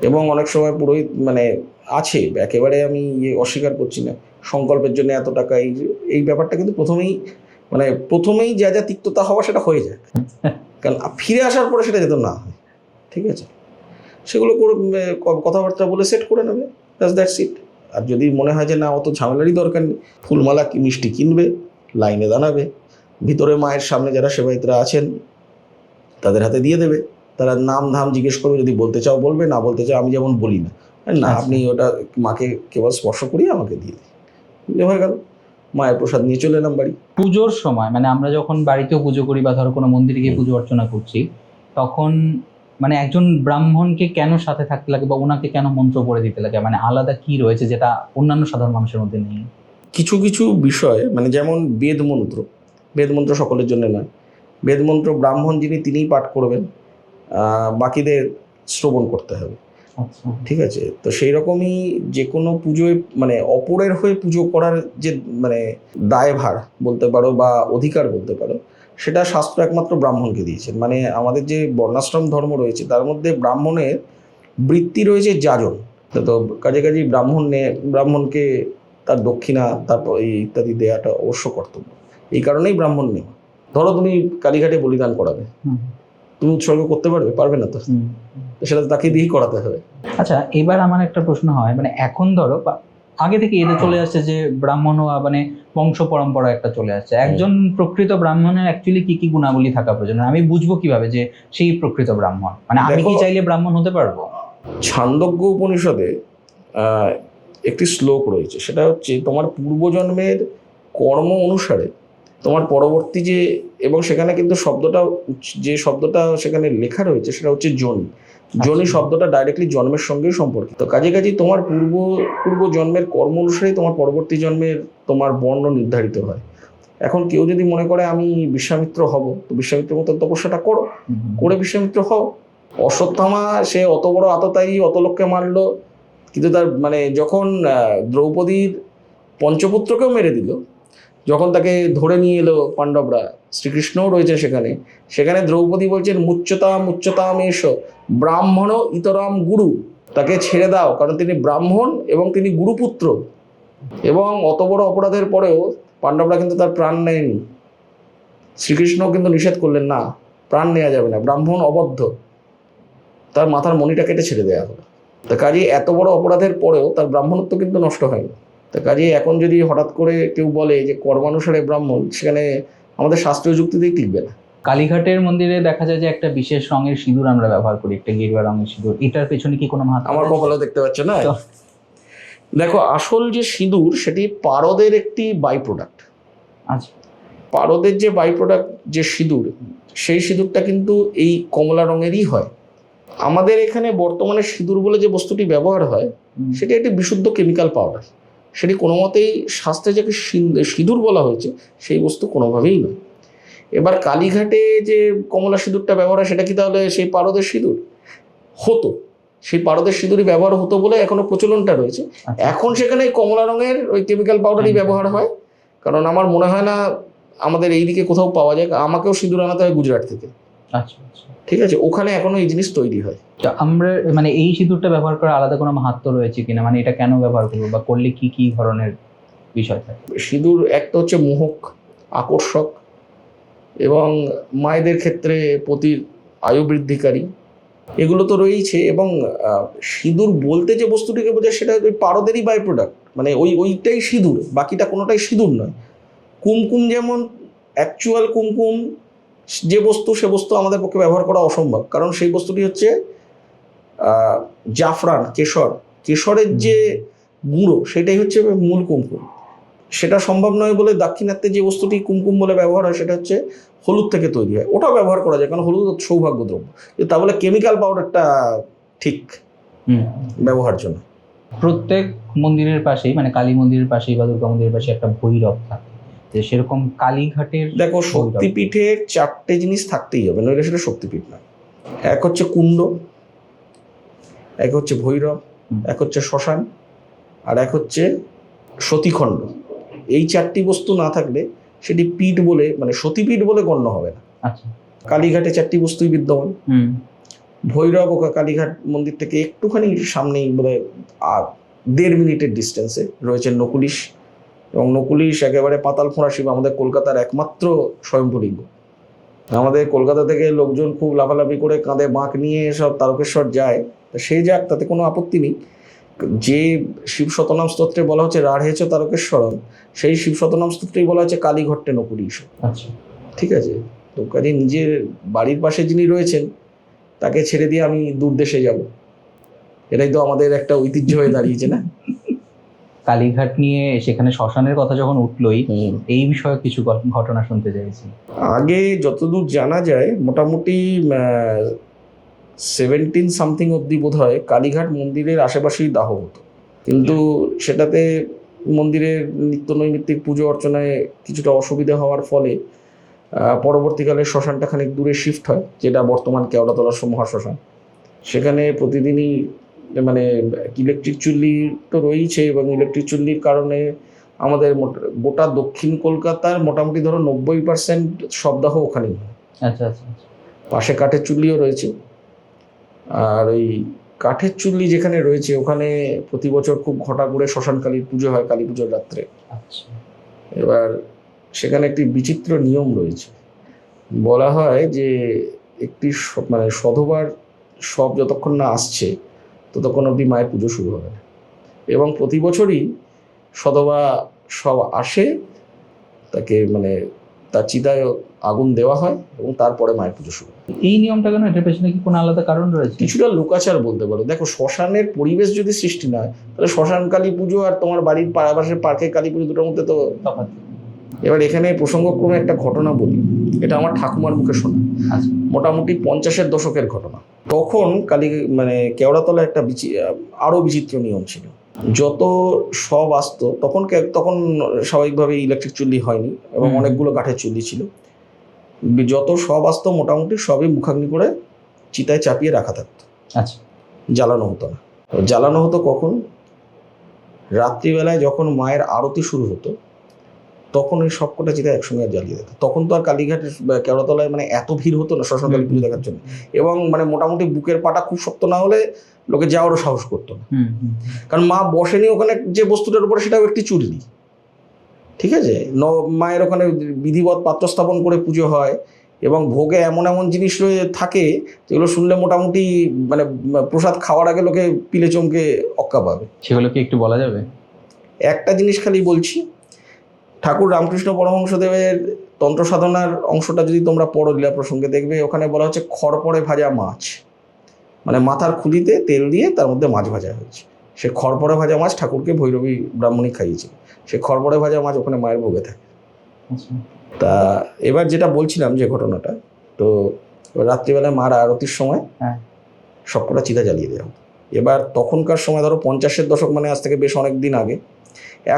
এবং অনেক সময় পুরোহিত মানে আছে, একেবারে আমি অস্বীকার করছি না, সংকল্পের জন্য এত টাকা, এই ব্যাপারটা কিন্তু প্রথমেই যা যা তিক্ততা হওয়া সেটা হয়ে যায়, কারণ ফিরে আসার পরে সেটা যেন না হয়, ঠিক আছে, সেগুলো কথাবার্তা বলে সেট করে নেবে, দ্যাটস ইট। আর যদি মনে হয় যে না অত ঝামেলারই দরকার নেই, ফুলমালা মিষ্টি কিনবে, লাইনে দাঁড়াবে, ভিতরে মায়ের সামনে যারা সেবায়িতরা আছেন তাদের হাতে দিয়ে দেবে, তারা নাম ধাম জিজ্ঞেস করবে, যদি বলতে চাও বলবে, না বলতে চাও আমি যেমন বলি না, না আপনি ওটা মাকে কেবল স্পর্শ করিয়ে আমাকে দিয়ে দিন, হয়ে গেল। মায়ের প্রসাদ নিয়ে চলে এলাম বাড়ি। পুজোর সময় মানে আমরা যখন বাড়িতেও পুজো করি বা ধরো কোনো মন্দিরে গিয়ে পুজো অর্চনা করছি, তখন মানে একজন ব্রাহ্মণকে কেন সাথে থাকতে লাগে বা ওনাকে কেন মন্ত্র পড়ে দিতে লাগে, মানে আলাদা কি রয়েছে যেটা অন্যান্য সাধারণ মানুষের মধ্যে নেই? কিছু কিছু বিষয় মানে যেমন বেদ মন্ত্র সকলের জন্য নয়। বেদ মন্ত্র ব্রাহ্মণ যিনি তিনিই পাঠ করবেন, বাকিদের শ্রবণ করতে হবে। আচ্ছা, ঠিক আছে, তো সেই রকমই যে কোনো পুজোয় মানে অপরের হয়ে পুজো করার যে মানে দায়ভার বলতে পারো বা অধিকার বলতে পারো, সেটা শাস্ত্র একমাত্র ব্রাহ্মণকে দিয়েছেন। মানে আমাদের যে বর্ণাশ্রম ধর্ম রয়েছে তার মধ্যে ব্রাহ্মণের বৃত্তি রয়েছে যাজন। তো কাজে কাজেই ব্রাহ্মণকে তার দক্ষিণা, তারপর এই ইত্যাদি দেওয়াটা অবশ্য কর্তব্য। এই কারণেই ব্রাহ্মণ নেওয়া। ধরো তুমি কালীঘাটে বলিদান করাবে, তুমি উৎসর্গ করতে পারবে না, তো সেটা তাকে দিয়েই করাতে হবে। আচ্ছা, এবার আমার একটা প্রশ্ন হয়, মানে এখন ধরো বা আগে থেকে এটা চলে আসছে যে ব্রাহ্মণ হওয়া মানে বংশ পরম্পরা একটা চলে আসছে, একজন প্রকৃত ব্রাহ্মণের অ্যাকচুয়ালি কি কি গুণাবলী থাকা প্রয়োজন? আমি বুঝবো কিভাবে যে সেই প্রকৃত ব্রাহ্মণ? মানে আমি কি চাইলে ব্রাহ্মণ হতে পারবো? ছান্দোগ্য উপনিষদে একটি শ্লোক রয়েছে, সেটা হচ্ছে তোমার পূর্বজন্মের কর্ম অনুসারে তোমার পরবর্তী যে, এবং সেখানে কিন্তু যে শব্দটা সেখানে লেখা রয়েছে সেটা হচ্ছে যোনি। যোনি শব্দটা ডাইরেক্টলি জন্মের সঙ্গেই সম্পর্কিত। কাজে তোমার পূর্ব জন্মের কর্ম অনুসারেই তোমার পরবর্তী জন্মের তোমার বর্ণ নির্ধারিত হয়। এখন কেউ যদি মনে করে আমি বিশ্বামিত্র হব, তো বিশ্বামিত্র মতো তপস্যাটা করে বিশ্বামিত্র হও। অশ্বত্থামা সে অত বড় আততায়ী, অত লোককে মারলো, কিন্তু তার মানে যখন দ্রৌপদীর পঞ্চপুত্রকেও মেরে দিল, যখন তাকে ধরে নিয়ে এলো পাণ্ডবরা, শ্রীকৃষ্ণও রয়েছে সেখানে দ্রৌপদী বলছেন মুচ্যতাম এস ব্রাহ্মণ ইতরাম গুরু, তাকে ছেড়ে দাও, কারণ তিনি ব্রাহ্মণ এবং তিনি গুরুপুত্র। এবং অত বড় অপরাধের পরেও পাণ্ডবরা কিন্তু তার প্রাণ নেয়নি। শ্রীকৃষ্ণও কিন্তু নিষেধ করলেন না, প্রাণ নেওয়া যাবে না, ব্রাহ্মণ অবদ্ধ, তার মাথার মণিটা কেটে ছেড়ে দেওয়া হলো। তা কাজে এত বড় অপরাধের পরেও তার ব্রাহ্মণত্ব কিন্তু নষ্ট হয়নি। তা কাজে এখন যদি হঠাৎ করে কেউ বলে যে কর্মানুসারে ব্রাহ্মণ, সেখানে আমাদের শাস্ত্রীয় যুক্তি দিয়ে টিকবে না। কালীঘাটের মন্দিরে দেখা যায় যে একটা বিশেষ রঙের সিঁদুর আমরা ব্যবহার করি, একটা গেরুয়া রঙের সিঁদুর, এটার পেছনে কি কোনো মাহাত্ম্য? আমার কপালেও দেখতে পাচ্ছ না? দেখো, আসল যে সিঁদুর সেটি পারদের একটি বাই প্রোডাক্ট। আচ্ছা, পারদের যে বাই প্রোডাক্ট যে সিঁদুর, সেই সিঁদুরটা কিন্তু এই কমলা রঙেরই হয়। আমাদের এখানে বর্তমানে সিঁদুর বলে যে বস্তুটি ব্যবহার হয় সেটি একটি বিশুদ্ধ কেমিক্যাল পাউডার। সেটি কোনো মতেই শাস্ত্রে যাকে সিঁদুর বলা হয়েছে সেই বস্তু কোনোভাবেই নয়। এবার কালীঘাটে যে কমলা সিঁদুরটা ব্যবহার হয় সেটা কি তাহলে সেই পারদের সিঁদুর হতো? সেই পারদের সিঁদুরই ব্যবহার হতো বলে এখনো প্রচলনটা রয়েছে। এখন সেখানে কমলা রঙের ওই কেমিক্যাল পাউডারই ব্যবহার হয়, কারণ আমার মনে হয় না আমাদের এইদিকে কোথাও পাওয়া যায়। আমাকেও সিঁদুর আনাতে হয় গুজরাট থেকে। আচ্ছা, ঠিক আছে, ওখানে এখনো এই জিনিস তৈরি হয়। তো আমরা মানে এই সিঁদুরটা ব্যবহার করার আলাদা কোনো মাহাত্ম্য রয়েছে কিনা, মানে এটা কেন ব্যবহার করবো বা করলে কি কি ধরনের বিষয় থাকে? সিঁদুর একটা হচ্ছে মোহক, আকর্ষক, এবং মায়েদের ক্ষেত্রে পতির আয়ু বৃদ্ধিকারী, এগুলো তো রয়েছে। এবং সিঁদুর বলতে যে বস্তুটিকে বোঝায় সেটা ওই পারদেরই বাই প্রোডাক্ট, মানে ওইটাই সিঁদুর, বাকিটা কোনোটাই সিঁদুর নয়। কুমকুম যেমন অ্যাকচুয়াল কুমকুম যে বস্তু, সে বস্তু আমাদের পক্ষে ব্যবহার করা অসম্ভব, কারণ সেই বস্তুটি হচ্ছে জাফরান, কেশরের যে গুঁড়ো, সেটাই হচ্ছে মূল কুমকুম। সেটা সম্ভব নয় বলে দাক্ষিণাত্যে যে বস্তুটি কুমকুম বলে ব্যবহার হয় সেটা হচ্ছে হলুদ থেকে তৈরি হয়, ওটাও ব্যবহার করা যায়, কারণ হলুদ সৌভাগ্য দ্রব্য। তা বলে কেমিক্যাল পাউডারটা ঠিক ব্যবহার জন্য। প্রত্যেক মন্দিরের পাশেই, মানে কালী মন্দিরের পাশেই বা দুর্গা মন্দিরের পাশে একটা ভৈরব থাকে, যে সেরকম কালীঘাটের দেখো, শক্তিপীঠের 4টে জিনিস থাকতেই হবে, নইলে সেটা শক্তিপীঠ না। এক হচ্ছে কুণ্ড, এক হচ্ছে ভৈরব, এক হচ্ছে শ্মশান, আর এক হচ্ছে সতীখণ্ড। এই 4টি বস্তু না থাকলে সেটি পীঠ বলে, মানে সতীপীঠ বলে গণ্য হবে না। আচ্ছা, কালীঘাটে 4টি বস্তুই বিদ্যমান। ভৈরব ও কালীঘাট মন্দির থেকে একটুখানি সামনেই বোধহয় 1.5 মিনিটের ডিস্টেন্সে রয়েছে নকুলিশ, এবং নকুলিশ একেবারে পাতাল ফোঁড়া শিব, আমাদের কলকাতার একমাত্র স্বয়ম্ভূলিঙ্গ। আমাদের কলকাতা থেকে লোকজন খুব লাফালাফি করে কাঁধে বাঁক নিয়ে সব তারকেশ্বর যায়, সে যাক, তাতে কোনো আপত্তি নেই, যে শিব শতনাম স্তোত্রে বলা হচ্ছে রাঢ়েছ তারকেশ্বরম, সেই শিব শতনাম স্তোত্রেই বলা হচ্ছে কালী ঘট্টে নকুরীশ। আচ্ছা, ঠিক আছে, তো কাজে নিজের বাড়ির পাশে যিনি রয়েছেন তাকে ছেড়ে দিয়ে আমি দূর দেশে যাব, এটাই তো আমাদের একটা ঐতিহ্য হয়ে দাঁড়িয়েছে না। কালীঘাট নিয়ে সেখানে শ্মশানের কথা যখন উঠলোই, এই বিষয়ে কিছু ঘটনা শুনতে চাইছি। আগে যতদূর জানা যায় মোটামুটি 17 সামথিং অব্দি বোধ হয় কালীঘাট মন্দিরের আশেপাশেই দাহ হতো, কিন্তু সেটাতে মন্দিরের নিত্য নৈমিত্তিক পুজো অর্চনায় কিছুটা অসুবিধা হওয়ার ফলে পরবর্তীকালে শ্মশানটা খানিক দূরে শিফট হয়, যেটা বর্তমান কেওড়াতলার মহাশ্মশান। সেখানে প্রতিদিনই মানে ইলেকট্রিক চুল্লি তো রয়েছে, এবং ইলেকট্রিক চুল্লির কারণে আমাদের গোটা দক্ষিণ কলকাতার মোটামুটি ধরো 90% শবদাহ ওখানেই হয়। আচ্ছা আচ্ছা, পাশে কাঠের চুল্লিও রয়েছে, আর ওই কাঠের চুল্লি যেখানে রয়েছে ওখানে প্রতি বছর খুব ঘটা করে শ্মশানকালীর পুজো হয় কালী পুজোর রাত্রে। আচ্ছা, এবার সেখানে একটি বিচিত্র নিয়ম রয়েছে, বলা হয় যে একটি মানে সধবার সব যতক্ষণ না আসছে ততক্ষণ অবধি মায়ের পুজো শুরু হবে না, এবং প্রতি বছরই সধবা সব আসে, তাকে মানে তার চিতায় আগুন দেওয়া হয় এবং তারপরে মায়ের পুজো শুরু হয়। এই নিয়মটা কেন? এটার পেছনে কি কোনো আলাদা কারণ রয়েছে? কিছুটা লোকাচার বলতে পারো। দেখো, শ্মশানের পরিবেশ যদি সৃষ্টি না হয় তাহলে শ্মশান কালী পুজো আর তোমার বাড়ির পাশের পার্কে কালী পুজো দুটোর মধ্যে তো তফাৎ। এবার এখানে প্রসঙ্গক্রমে একটা ঘটনা বলি, এটা আমার ঠাকুমার মুখে শোনা। আচ্ছা, মোটামুটি 50-এর দশকের ঘটনা। তখন কালী মানে কেওড়াতলা একটা আরো বিচিত্র নিয়ম ছিল। যত সব আসতো তখন স্বাভাবিকভাবে ইলেকট্রিক চুল্লি হয়নি এবং অনেকগুলো কাঠের চুল্লি ছিল। যত সব আসতো মোটামুটি সবই মুখাগ্নি করে চিতায় চাপিয়ে রাখা থাকতো। আচ্ছা, জ্বালানো হতো না। জ্বালানো হতো কখন? রাত্রিবেলায় যখন মায়ের আরতি শুরু হতো তখন ওই সবকটা চিতা একসঙ্গে জ্বালিয়ে দিত। তখন তো আর কালীঘাটের কেওড়াতলায় মানে এত ভিড় হতো না শ্মশান কালী পুজো দেখার জন্য, এবং মানে মোটামুটি বুকের পাটা খুব শক্ত না হলে লোকে যাওয়ারও সাহস করতো না, কারণ মা বসেনি ওখানে যে বস্তুটার উপরে, সেটাও একটি চুল্লি। ঠিক আছে, মায়ের ওখানে বিধিবৎ পাত্র স্থাপন করে পুজো হয়, এবং ভোগে এমন এমন জিনিস থাকে যেগুলো শুনলে মোটামুটি মানে প্রসাদ খাওয়ার আগে লোকে পিলে চমকে অক্কা পাবে। সেগুলো কি একটু বলা যাবে? একটা জিনিস খালি বলছি, ঠাকুর রামকৃষ্ণ পরমহংসদেবের তন্ত্র সাধনার অংশটা যদি তোমরা পড়ো লীলা প্রসঙ্গে, দেখবে ওখানে বলা হচ্ছে খড়পড়ে ভাজা মাছ, মানে মাথার খুলিতে তেল দিয়ে তার মধ্যে মাছ ভাজা হয়েছে। সে খড়পড়ে ভাজা মাছ ঠাকুরকে ভৈরবী ব্রাহ্মণী খাইয়েছে, সে খড়পড়ে ভাজা মাছ ওখানে মায়ের ভোগে থাকে। তা এবার যেটা বলছিলাম যে ঘটনাটা, তো রাত্রিবেলায় মার আরতির সময় সবকটা চিতা জ্বালিয়ে দেওয়া হতো। এবার তখনকার সময় ধরো 50-এর দশক, মানে আজ থেকে বেশ অনেক দিন আগে।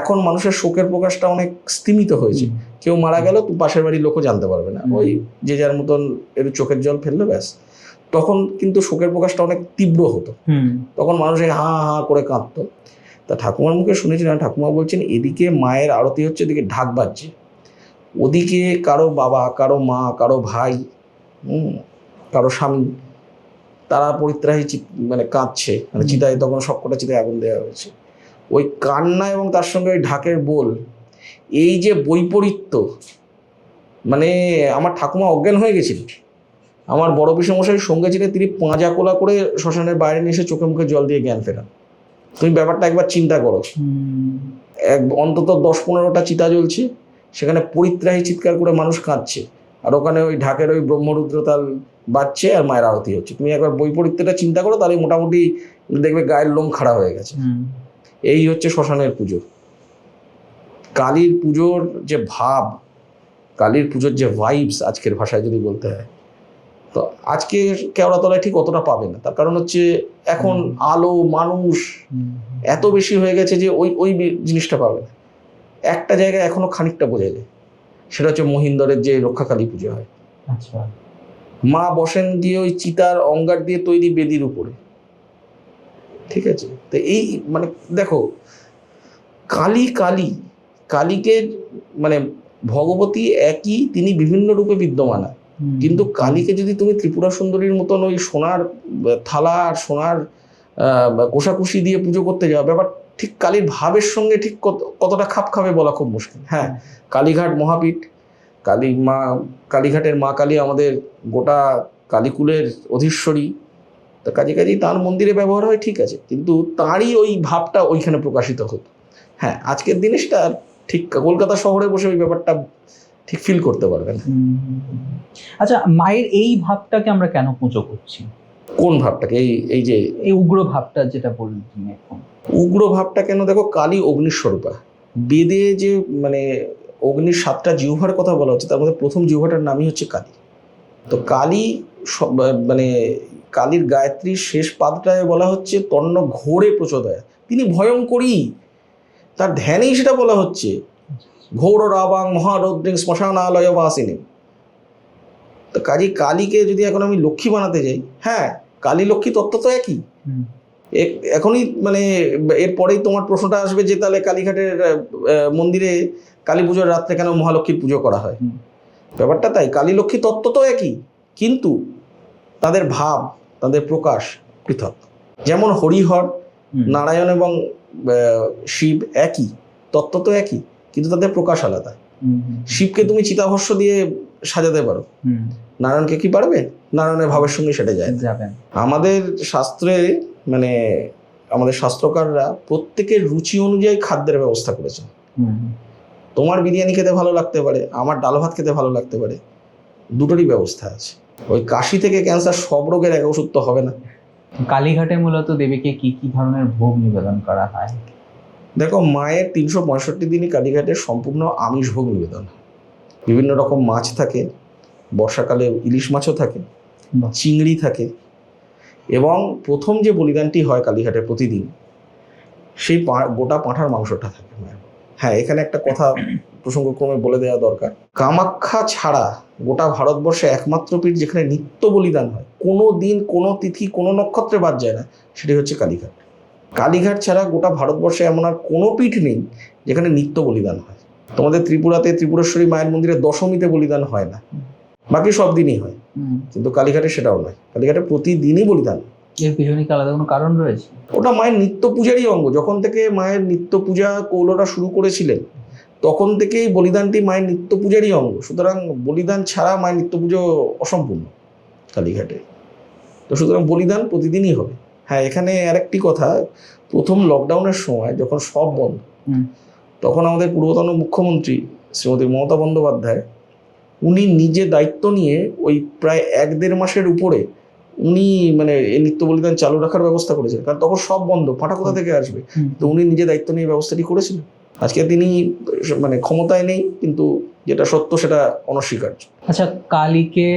এখন মানুষের শোকের প্রকাশটা অনেক স্তীমিত হয়েছে, কেউ মারা গেল পাশের বাড়ির লোকও জানতে পারবে না, ওই যে যার মতন একটু চোখের জল ফেললো ব্যাস। তখন কিন্তু শোকের প্রকাশটা অনেক তীব্র হতো, তখন মানুষ হা হা করে কাঁদতো। তা ঠাকুমার মুখে শুনেছিলাম, ঠাকুমা বলছেন এদিকে মায়ের আরতি হচ্ছে, এদিকে ঢাক বাজছে, ওদিকে কারো বাবা, কারো মা, কারো ভাই, কারো স্বামী, তারা পরিত্রাহী মানে কাঁদছে, মানে চিতায় তখন সবকটা চিতায় আগুন দেওয়া হয়েছে। ওই কান্না এবং তার সঙ্গে ওই ঢাকের বোল, এই যে বৈপরীত্য, মানে আমার ঠাকুমা অজ্ঞান হয়ে গেছিল। আমার বড় পিসমশাই সঙ্গে ছিলেন, তিনি পাঁজা কোলা করে শ্মশানের বাইরে নিয়ে এসে চোখে মুখে জল দিয়ে জ্ঞান ফেরান। তুমি ব্যাপারটা একবার চিন্তা করো, অন্তত 10-15টা চিতা জ্বলছে, সেখানে পরিত্রাহী চিৎকার করে মানুষ কাঁদছে, আর ওখানে ওই ঢাকের ওই ব্রহ্মরুদ্রতাল বাজছে আর মায়ের আরতি হচ্ছে। তুমি একবার বৈপরীত্যটা চিন্তা করো, তাহলে মোটামুটি দেখবে গায়ের লোম খাড়া হয়ে গেছে। এই হচ্ছে শ্মশানের পুজো। কালীর পুজোর যে ভাব, কালীর পুজোর যে ভাইবস, আজকের ভাষায় যদি বলতে হয়, তো আজকে কেওড়াতলায় ঠিক অতটা পাবে না। তার কারণ হচ্ছে এখন আলো, মানুষ এত বেশি হয়ে গেছে যে ওই জিনিসটা পাবে না। একটা জায়গায় এখনো খানিকটা বোঝা যায়, সেটা হচ্ছে মহিন্দরের যে রক্ষাকালী পুজো হয়। আচ্ছা, মা বসেন দিয়ে ওই চিতার অঙ্গার দিয়ে তৈরি বেদির উপরে। ঠিক আছে, তো এই মানে দেখো, কালীকে মানে ভগবতী একই, তিনি বিভিন্ন রূপে বিদ্যমান, কিন্তু কালীকে যদি তুমি ত্রিপুরা সুন্দরীর মতন ওই সোনার থালা আর সোনার কোষাকুষি দিয়ে পুজো করতে যাও, ব্যাপার ঠিক কালীর ভাবের সঙ্গে ঠিক কতটা খাপ খাবে বলা খুব মুশকিল। হ্যাঁ, কালীঘাট মহাপীঠ, কালীঘাটের মা কালী আমাদের গোটা কালীকুলের অধীশ্বরী, তো কাজেই তার মন্দিরে ব্যবহার হয়, ঠিক আছে, কিন্তু তারই ওই ভাবটা ওইখানে প্রকাশিত হতো। হ্যাঁ, আজকের দিনে সেটা ঠিক কলকাতা শহরে বসে ওই ব্যাপারটা ঠিক ফিল করতে পারবে না। আচ্ছা, মায়ের এই ভাবটাকে আমরা কেন পুজো করছি? কোন ভাবটাকে? এই যে এই উগ্র ভাবটা যেটা বললেন তুমি এখন। উগ্র ভাবটা কেন? দেখো, কালী অগ্নিস্বরূপা। বেদে যে মানে অগ্নির 7টা জিহ্বার কথা বলা হচ্ছে, তার মধ্যে প্রথম জিহ্বাটার নামই হচ্ছে কালী। তো কালী মানে কালীর গায়ত্রীর শেষ পাদটায় বলা হচ্ছে তন্ন ঘোরে প্রচোদয়া, তিনি ভয়ঙ্করী, তার ধ্যানেই সেটা বলা হচ্ছে, ঘোর রাবাং মহারৌদ্রিং শ্মশানালয় বাসিনী। তো কালীকে যদি এখন আমি লক্ষ্মী বানাতে যাই, হ্যাঁ, কালী লক্ষ্মী তত্ত্ব তো একই। এখনই মানে এরপরেই তোমার প্রশ্নটা আসবে যে তাহলে কালীঘাটের মন্দিরে কালী পুজোর রাত্রে কেন মহালক্ষ্মীর পুজো করা হয়? ব্যাপারটা তাই, কালী লক্ষ্মী তত্ত্ব তো একই, কিন্তু তাদের ভাব, তাদের প্রকাশ পৃথক। যেমন হরিহর, নারায়ণ এবং শিব একই, তত্ত্ব তো একই, কিন্তু তাদের প্রকাশ আলাদা। শিবকে তুমি চিতাভস্য দিয়ে সাজাতে পারো, নারায়ণকে কি পারবে? নারায়ণের ভাবের সঙ্গে সেটা যায় না। আমাদের শাস্ত্রে মানে আমাদের শাস্ত্রকাররা প্রত্যেকের রুচি অনুযায়ী খাদ্যের ব্যবস্থা করেছে। তোমার বিরিয়ানি খেতে ভালো লাগতে পারে, আমার ডাল ভাত খেতে ভালো লাগতে পারে, দুটোরই ব্যবস্থা আছে। ওই কাশি থেকে ক্যান্সার সব রোগের এক ওষুধ তো হবে না। কালীঘাটে মূলত দেবীকে কি কি ধরনের ভোগ নিবেদন করা হয়? দেখো, মায়ের 365 দিনই কালীঘাটে সম্পূর্ণ আমিষ ভোগ নিবেদন। বিভিন্ন রকম মাছ থাকে, বর্ষাকালে ইলিশ মাছও থাকে, চিংড়ি থাকে, এবং প্রথম যে বলিদানটি হয় কালীঘাটে প্রতিদিন, সেই গোটা পাঁঠার মাংসটা থাকে মায়ের। হ্যাঁ, এখানে একটা কথা প্রসঙ্গক্রমে বলে দেওয়া দরকার, কামাখ্যা ছাড়া গোটা ভারতবর্ষে একমাত্র পীঠ যেখানে নিত্য বলিদান হয়, কোনো দিন, কোনো তিথি, কোনো নক্ষত্রে বাদ যায় না, সেটি হচ্ছে কালীঘাট। কালীঘাট ছাড়া গোটা ভারতবর্ষে এমন আর কোনো পীঠ নেই যেখানে নিত্য বলিদান হয়। তোমাদের ত্রিপুরাতে ত্রিপুরেশ্বরী মায়ের মন্দিরে দশমীতে বলিদান হয় না, বাকি সব দিনই হয়, কিন্তু কালীঘাটে সেটাও নয়, কালীঘাটে প্রতিদিনই বলিদান। এর পিছনে কি আলাদা কোনো কারণ রয়েছে? ওটা মায়ের নিত্য পূজারই অঙ্গ। যখন থেকে মায়ের নিত্য পূজা কৌলটা শুরু করেছিলেন, তখন থেকেই বলিদানটি মায়ের নিত্য পূজারই অঙ্গ। সুতরাং বলিদান ছাড়া মায়ের নিত্য পুজো অসম্পূর্ণ কালীঘাটে। তো সুতরাং বলিদান প্রতিদিনই হবে। হ্যাঁ, এখানে আরেকটি কথা, প্রথম লকডাউনের সময় যখন সব বন্ধ, তখন আমাদের পূর্বতন মুখ্যমন্ত্রী শ্রীমতী মমতা বন্দ্যোপাধ্যায়, উনি নিজে দায়িত্ব নিয়ে ওই প্রায় 1-1.5 মাসের উপরে উনি মানে এই নিত্য বলিদান চালু রাখার ব্যবস্থা করেছিলেন, কারণ তখন সব বন্ধ, পাঁঠা কোথা থেকে আসবে? তো উনি নিজে দায়িত্ব নিয়ে ব্যবস্থাটি করেছিলেন। আজকে তিনি মানে ক্ষমতায় নেই, কিন্তু যেটা সত্য সেটা অনস্বীকার্য। আচ্ছা, কালীকে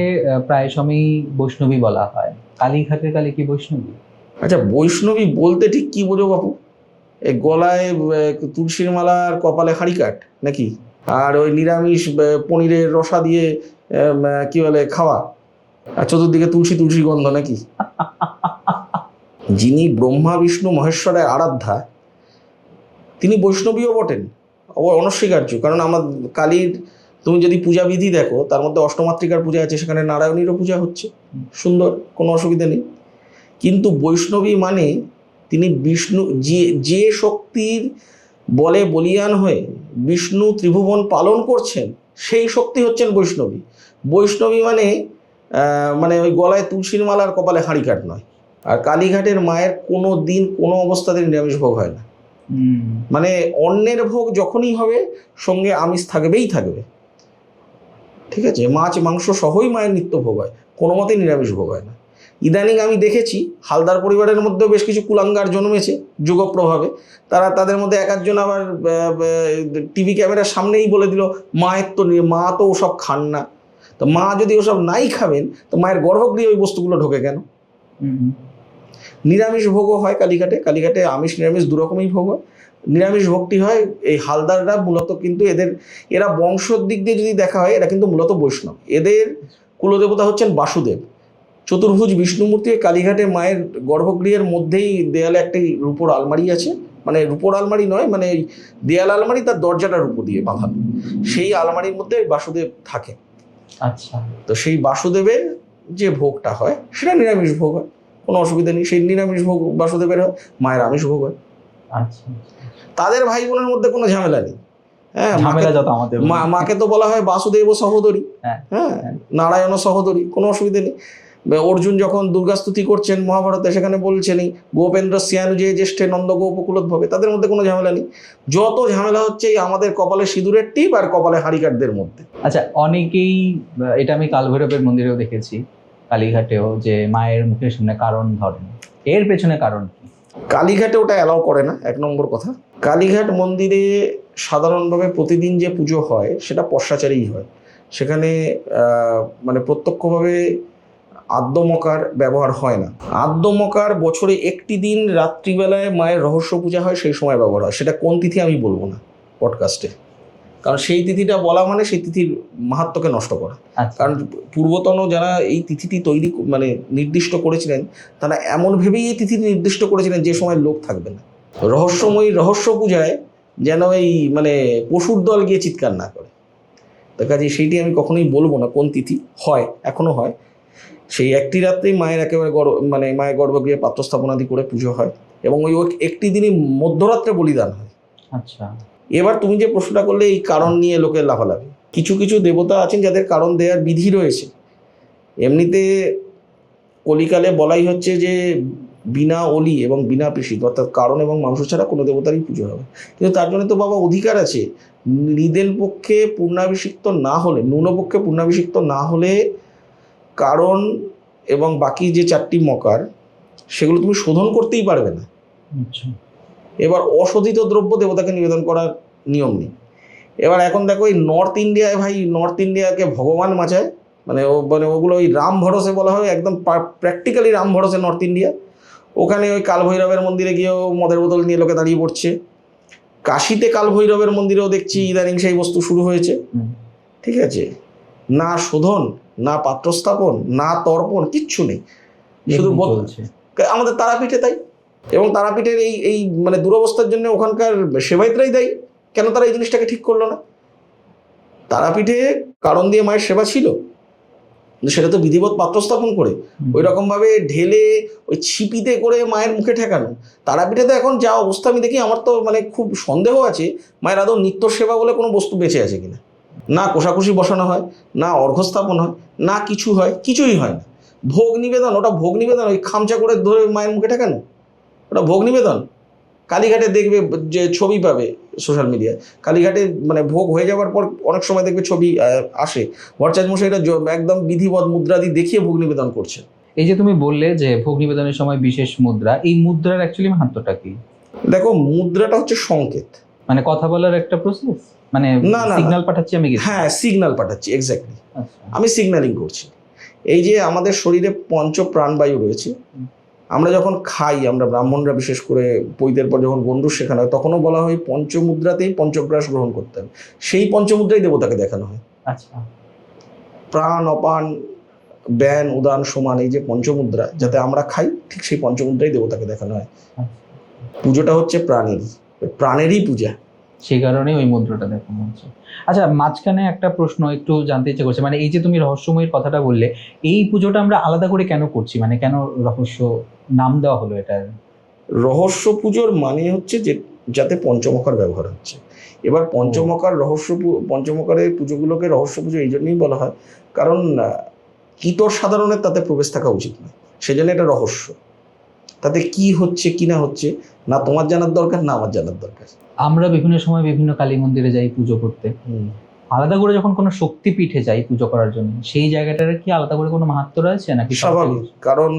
প্রায় সময়ই বৈষ্ণবী বলা হয়, কালীঘাটের কালী কি বৈষ্ণবী? আচ্ছা, বৈষ্ণবী বলতে ঠিক কি বোঝো বাপু? এই গলায় তুলসীর মালা আর কপালে হাঁড়ি কাঠ নাকি? আর ওই নিরামিষ পনিরের রসা দিয়ে কি বলে খাওয়া, আর চতুর্দিকে তুলসী তুলসী গন্ধ নাকি? যিনি ব্রহ্মা বিষ্ণু মহেশ্বরের আরাধ্যা, তিনি বৈষ্ণবীও বটেন, অনস্বীকার্য। কারণ আমার কালীর তুমি যদি পূজাবিধি দেখো, তার মধ্যে অষ্টমাতৃকার পূজা আছে, সেখানে নারায়ণীরও পূজা হচ্ছে, সুন্দর, কোনো অসুবিধা নেই। কিন্তু বৈষ্ণবী মানে তিনি বিষ্ণু, যে শক্তির বলে বলিয়ান হয়ে বিষ্ণু ত্রিভুবন পালন করছেন, সেই শক্তি হচ্ছেন বৈষ্ণবী। বৈষ্ণবী মানে মানে ওই গলায় তুলসীর মালার কপালে হাঁড়ি কাঠ নয়। আর কালীঘাটের মায়ের কোনো দিন কোনো অবস্থাতে নিরামিষ ভোগ হয় না। মানে অন্যের ভোগ যখনই হবে সঙ্গে আমিষ থাকবেই থাকবে, ঠিক আছে? মাছ মাংস সহই মায়ের নিত্য ভোগ হয়, কোনো মতেই নিরামিষ ভোগ হয় না। ইদানিং আমি দেখেছি হালদার পরিবারের মধ্যেও বেশ কিছু কুলাঙ্গার জন্মেছে যুগপ্রভাবে। তাদের মধ্যে এক একজন আবার টিভি ক্যামেরার সামনেই বলে দিল মা তো ওসব খান না। তো মা যদি ওসব নাই খাবেন, তো মায়ের গর্ভগৃহে ওই বস্তুগুলো ঢোকে কেন? নিরামিষ ভোগও হয় কালীঘাটে আমিষ নিরামিষ দুরকমই ভোগ হয়। নিরামিষ ভোগটি হয় এই হালদাররা মূলত, কিন্তু এরা বংশর দিক দিয়ে যদি দেখা হয়, এরা কিন্তু মূলত বৈষ্ণব। এদের কুলদেবতা হচ্ছেন বাসুদেব, চতুর্ভুজ বিষ্ণুমূর্তি। কালীঘাটে মায়ের গর্ভগৃহের মধ্যেই দেয়ালে একটি রূপোর আলমারি আছে, মানে রূপোর আলমারি নয়, মানে দেয়াল আলমারি, তার দরজাটা রূপো দিয়ে বাঁধানো। সেই আলমারির মধ্যে বাসুদেব থাকে। আচ্ছা, তো সেই বাসুদেবের যে ভোগটা হয় সেটা নিরামিষ ভোগ হয়, কোনো অসুবিধা নেই। সেই নিরামিষ ভোগ বাসুদেবের হয়, মায়ের আমিষ ভোগ হয়। আচ্ছা, তাদের ভাই বোনের মধ্যে কোনো ঝামেলা নেই। হ্যাঁ, মাকে তো বলা হয় বাসুদেব সহোদরী, হ্যাঁ, নারায়ণ সহোদরী, কোনো অসুবিধা নেই। অর্জুন যখন দুর্গাস্তুতি করছেন মহাভারতে, সেখানে বলছেনই গোপেন্দ্র সিয়ানুজে জ্যেষ্ঠে নন্দ গোপকুলোদ্ভবে, তাদের মধ্যে কোনো ঝামেলা নেই। যত ঝামেলা হচ্ছে এই আমাদের কপালে সিঁদুরের টিপ আর কপালে হাঁড়িকাঠদের মধ্যে। আচ্ছা, অনেকেই এটা আমি কালভৈরবের মন্দিরেও দেখেছি, কালীঘাটেও, যে মায়ের মুখের সামনে কারণ ধরেন, এর পেছনে কারণ কি? কালীঘাটে ওটা অ্যালাউ করে না, এক নম্বর কথা। কালীঘাট মন্দিরে সাধারণভাবে প্রতিদিন যে পুজো হয় সেটা পশ্চাচারেই হয়। সেখানে মানে প্রত্যক্ষভাবে আদ্যমকার ব্যবহার হয় না। আদ্যমকার বছরে একটি দিন রাত্রিবেলায় মায়ের রহস্য পূজা হয়, সেই সময় ব্যবহার হয়। সেটা কোন তিথি আমি বলবো না পডকাস্টে, কারণ সেই তিথিটা বলা মানে সেই তিথির মাহাত্ম্যকে নষ্ট করা। কারণ পূর্বতন যারা এই তিথিটি তৈরি মানে নির্দিষ্ট করেছিলেন, তারা এমন ভেবেই এই তিথি নির্দিষ্ট করেছিলেন যে সময় লোক থাকবে না। রহস্যময়ী রহস্য পূজায় যেন এই মানে পশুর দল গিয়ে চিৎকার না করে। তার কাজে সেইটি আমি কখনোই বলবো না কোন তিথি হয়, এখনো হয়। সেই একটি রাত্রেই মায়ের একেবারে মানে মায়ের গর্ভগৃহে পাত্রস্থাপনাদি করে পুজো হয়, এবং ওই একটি দিনই মধ্যরাত্রে বলিদান হয়। আচ্ছা, এবার তুমি যে প্রশ্নটা করলে এই কারণ নিয়ে লোকের লাফালাফি, কিছু কিছু দেবতা আছেন যাদের কারণ দেওয়ার বিধি রয়েছে। এমনিতে কলিকালে বলাই হচ্ছে যে বিনা অলি এবং বিনা পিসিত, অর্থাৎ কারণ এবং মাংস ছাড়া কোনো দেবতারই পুজো হবে। কিন্তু তার জন্য তো বাবা অধিকার আছে। নিদেন পক্ষে পূর্ণাভিষিক্ত না হলে, ন্যূনপক্ষে পূর্ণাভিষিক্ত না হলে কারণ এবং বাকি যে 4টি মকার সেগুলো তুমি শোধন করতেই পারবে না। আচ্ছা, এবার অশোধিত দ্রব্য দেবতাকে নিবেদন করার নিয়ম নেই। এবার এখন দেখো এই নর্থ ইন্ডিয়ায়, ভাই নর্থ ইন্ডিয়াকে ভগবান মাচায়, মানে ওগুলো ওই রাম ভরসে বলা হয়, একদম প্র্যাকটিক্যালি রাম ভরসে নর্থ ইন্ডিয়া। ওখানে ওই কালভৈরবের মন্দিরে গিয়েও মদের বোতল নিয়ে লোকে দাঁড়িয়ে পড়ছে। কাশিতে কালভৈরবের মন্দিরেও দেখছি ইদানিং সেই বস্তু শুরু হয়েছে। ঠিক আছে, না শোধন, না পাত্রস্থাপন, না তর্পণ, কিচ্ছু নেই, শুধু আমাদের তারাপীঠে তাই। এবং তারাপীঠের এই মানে দুরবস্থার জন্য ওখানকার সেবায়িতরাই দায়ী। কেন তারা এই জিনিসটাকে ঠিক করলো না? তারাপীঠে কারণ দিয়ে মায়ের সেবা ছিল, সেটা তো বিধিবৎ পাত্রস্থাপন করে ওই রকমভাবে ঢেলে ওই ছিপিতে করে মায়ের মুখে ঠেকানো। তারাপীঠে তো এখন যা অবস্থা আমি দেখি, আমার তো মানে খুব সন্দেহ আছে মায়ের আদৌ নিত্য সেবা বলে কোনো বস্তু বেঁচে আছে কিনা। না কোষাকুষি বসানো হয়, না অর্ঘ্যস্থাপন হয়, না কিছু হয়, কিছুই হয় না। ভোগ নিবেদন, ওটা ভোগ নিবেদন, ওই খামচা করে ধরে মায়ের মুখে ঠেকানো, ওটা ভোগ নিবেদন। কালীঘাটে দেখবে যে ছবি পাবে সোশ্যাল মিডিয়ায়, কালীঘাটে মানে ভোগ হয়ে যাওয়ার পর অনেক সময় দেখবে ছবি আসে, ভট্টাচার্য মশাইরা একদম বিধিবৎ মুদ্রাদি দেখিয়ে ভোগ নিবেদন করছে। এই যে তুমি বললে যে ভোগ নিবেদনের সময় বিশেষ মুদ্রা, এই মুদ্রার অ্যাকচুয়ালি মাহাত্ম্যটা কি? দেখো, মুদ্রাটা হচ্ছে সংকেত, মানে কথা বলার একটা প্রসেস, মানে না সিগন্যাল পাঠাচ্ছি আমি কিছু। হ্যাঁ, সিগন্যাল পাঠাচ্ছি, এক্স্যাক্টলি। আচ্ছা, আমি সিগন্যালিং করছি। এই যে আমাদের শরীরে পঞ্চ প্রাণবায়ু রয়েছে, আমরা যখন খাই, আমরা ব্রাহ্মণরা বিশেষ করে পৈতের পর যখন গণ্ডূর শেখানো হয়, তখনও বলা হয় পঞ্চমুদ্রাতেই পঞ্চগ্রাস গ্রহণ করতে হবে। সেই পঞ্চমুদ্রাই দেবতাকে দেখানো হয়। আচ্ছা, প্রাণ, অপান, ব্যান, উদান, সমান, এই যে পঞ্চমুদ্রা যাতে আমরা খাই, ঠিক সেই পঞ্চমুদ্রাই দেবতাকে দেখানো হয়। পুজোটা হচ্ছে প্রাণেরই পূজা, সেই কারণে ওই মুদ্রাটা দেখানো হচ্ছে। আচ্ছা, মাঝখানে একটা প্রশ্ন একটু জানতে ইচ্ছে করছে, মানে এই যে তুমি রহস্যময়ীর কথাটা বললে, এই পুজোটা আমরা আলাদা করে কেন করছি, মানে কেন রহস্য নাম দেওয়া হলো এটার? রহস্য পুজোর মানে হচ্ছে যে যাতে পঞ্চমকার ব্যবহার হচ্ছে। এবার পঞ্চমকারের পুজোগুলোকে রহস্য পুজো এই জন্যই বলা হয়, কারণ ইতর সাধারণের তাতে প্রবেশ থাকা উচিত নয়, সেজন্য এটা রহস্য। তাতে কি হচ্ছে কি না হচ্ছে, না তোমার জানার দরকার, না আমার জানার দরকার। আমরা বিভিন্ন সময় বিভিন্ন কালী মন্দিরে যাই পুজো করতে, আলাদা করে যখন কোনো শক্তিপীঠে যাই পুজো করার জন্য, সেই জায়গাটার কি আলাদা করে কোনো মাহাত্ম্য রয়েছে নাকি? স্বাভাবিক, কারণ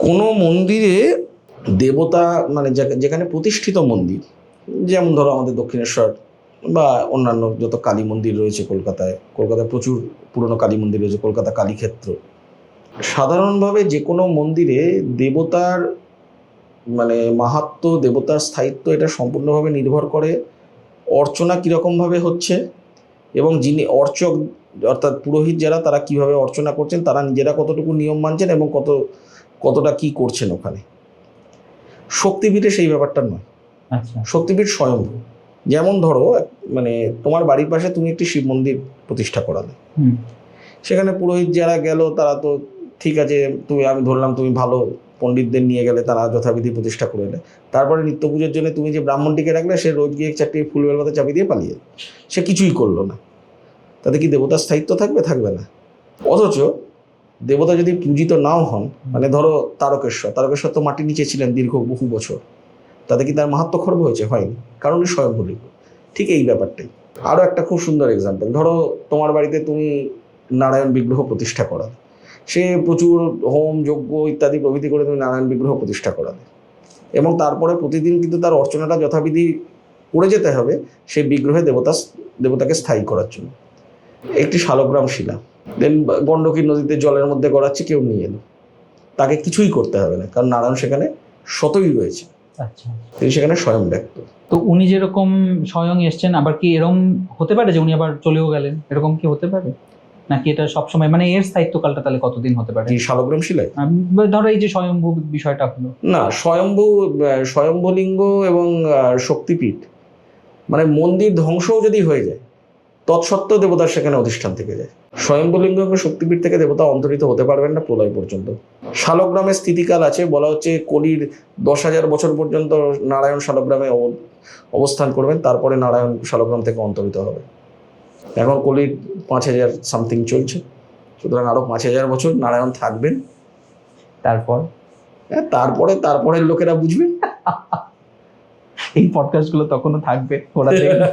কোনো মন্দিরে দেবতা মানে যেখানে প্রতিষ্ঠিত মন্দির, যেমন ধরো আমাদের দক্ষিণেশ্বর বা অন্যান্য যত কালী মন্দির রয়েছে কলকাতায় প্রচুর পুরনো কালী মন্দির রয়েছে, কলকাতা কালীক্ষেত্র। সাধারণভাবে যে কোনো মন্দিরে দেবতার মানে মাহাত্ম্য, দেবতার স্থায়িত্ব, এটা সম্পূর্ণভাবে নির্ভর করে অর্চনা কীরকমভাবে হচ্ছে এবং যিনি অর্চক অর্থাৎ পুরোহিত যারা, তারা কিভাবে অর্চনা করছেন, তারা নিজেরা কতটুকু নিয়ম মানছেন এবং কতটা কি করছেন ওখানে। শক্তিপীঠে সেই ব্যাপারটা নয়। আচ্ছা, শক্তিপীঠ স্বয়ম্ভূ। যেমন ধরো মানে তোমার বাড়ির পাশে তুমি একটি শিব মন্দির প্রতিষ্ঠা করালে, সেখানে পুরোহিত যারা গেল তারা তো ঠিক আছে, আমি ধরলাম তুমি ভালো পণ্ডিতদের নিয়ে গেলে, তারা যথাবিধি প্রতিষ্ঠা করে এলে। তারপরে নিত্য পুজোর জন্য তুমি যে ব্রাহ্মণটিকে রাখলে, সে রোজ গিয়ে 4টি ফুল বেলপাতা চাবি দিয়ে পালিয়ে, সে কিছুই করলো না। তাতে কি দেবতার স্থায়িত্ব থাকবে? থাকবে না। অথচ দেবতা যদি পূজিত নাও হন, মানে ধরো তারকেশ্বর তো মাটির নিচে ছিলেন দীর্ঘ বহু বছর, তাতে কি তার মাহাত্ম্য খর্ব হয়েছে? হয়নি, কারণ উনি স্বয়ম্ভূ লিঙ্গ। ঠিক এই ব্যাপারটাই। আরও একটা খুব সুন্দর এক্সাম্পল, ধরো তোমার বাড়িতে তুমি নারায়ণ বিগ্রহ প্রতিষ্ঠা করা, সে প্রচুর হোম যজ্ঞ ইত্যাদি প্রভৃতি করে তুমি নারায়ণ বিগ্রহ প্রতিষ্ঠা করাবে, এবং তারপরে প্রতিদিন কিন্তু তার অর্চনাটা যথাবিধি করে যেতে হবে সেই বিগ্রহে দেবতাকে স্থায়ী করার জন্য। একটি শালগ্রাম শিলা দেন গণ্ডকী নদীতে জলের মধ্যে গড়াচ্ছে, কেউ নিয়ে এলো, তাকে কিছুই করতে হবে না, কারণ নারায়ণ সেখানে স্বতই রয়েছে। আচ্ছা, তিনি সেখানে স্বয়ং ব্যক্ত। তো উনি যেরকম স্বয়ং এসছেন, আবার কি এরকম হতে পারে যে উনি আবার চলেও গেলেন, এরকম কি হতে পারে? নাকি এটা সবসময়, মানে এর স্থায়িত্বকালটা তাহলে কতদিন হতে পারে? কি শালগ্রাম শিলায়? ধরো এই যে স্বয়ম্ভু বিষয়টা হলো, না, স্বয়ম্ভুলিঙ্গ এবং শক্তিপীঠ, মানে মন্দির ধ্বংসও যদি হয়ে যায় তৎসত্ত্বেও দেবতার সেখানে অধিষ্ঠান থেকে যায়। স্বয়ম্ভুলিঙ্গ এবং শক্তিপীঠ থেকে দেবতা অন্তরিত হতে পারবেন না প্রলয় পর্যন্ত। শালগ্রামের স্থিতিকাল আছে, বলা হচ্ছে কলির 10,000 বছর পর্যন্ত নারায়ণ শালগ্রামে অবস্থান করবেন, তারপরে নারায়ণ শালগ্রাম থেকে অন্তরিত হবে। এখন কলির 5,000 সামথিং চলছে, সুতরাং আরো 5,000 বছর নারায়ণ থাকবেন। তারপর তারপরের লোকেরা বুঝবে। এই পডকাস্টগুলো তখনও থাকবে, ওরা দেখবে।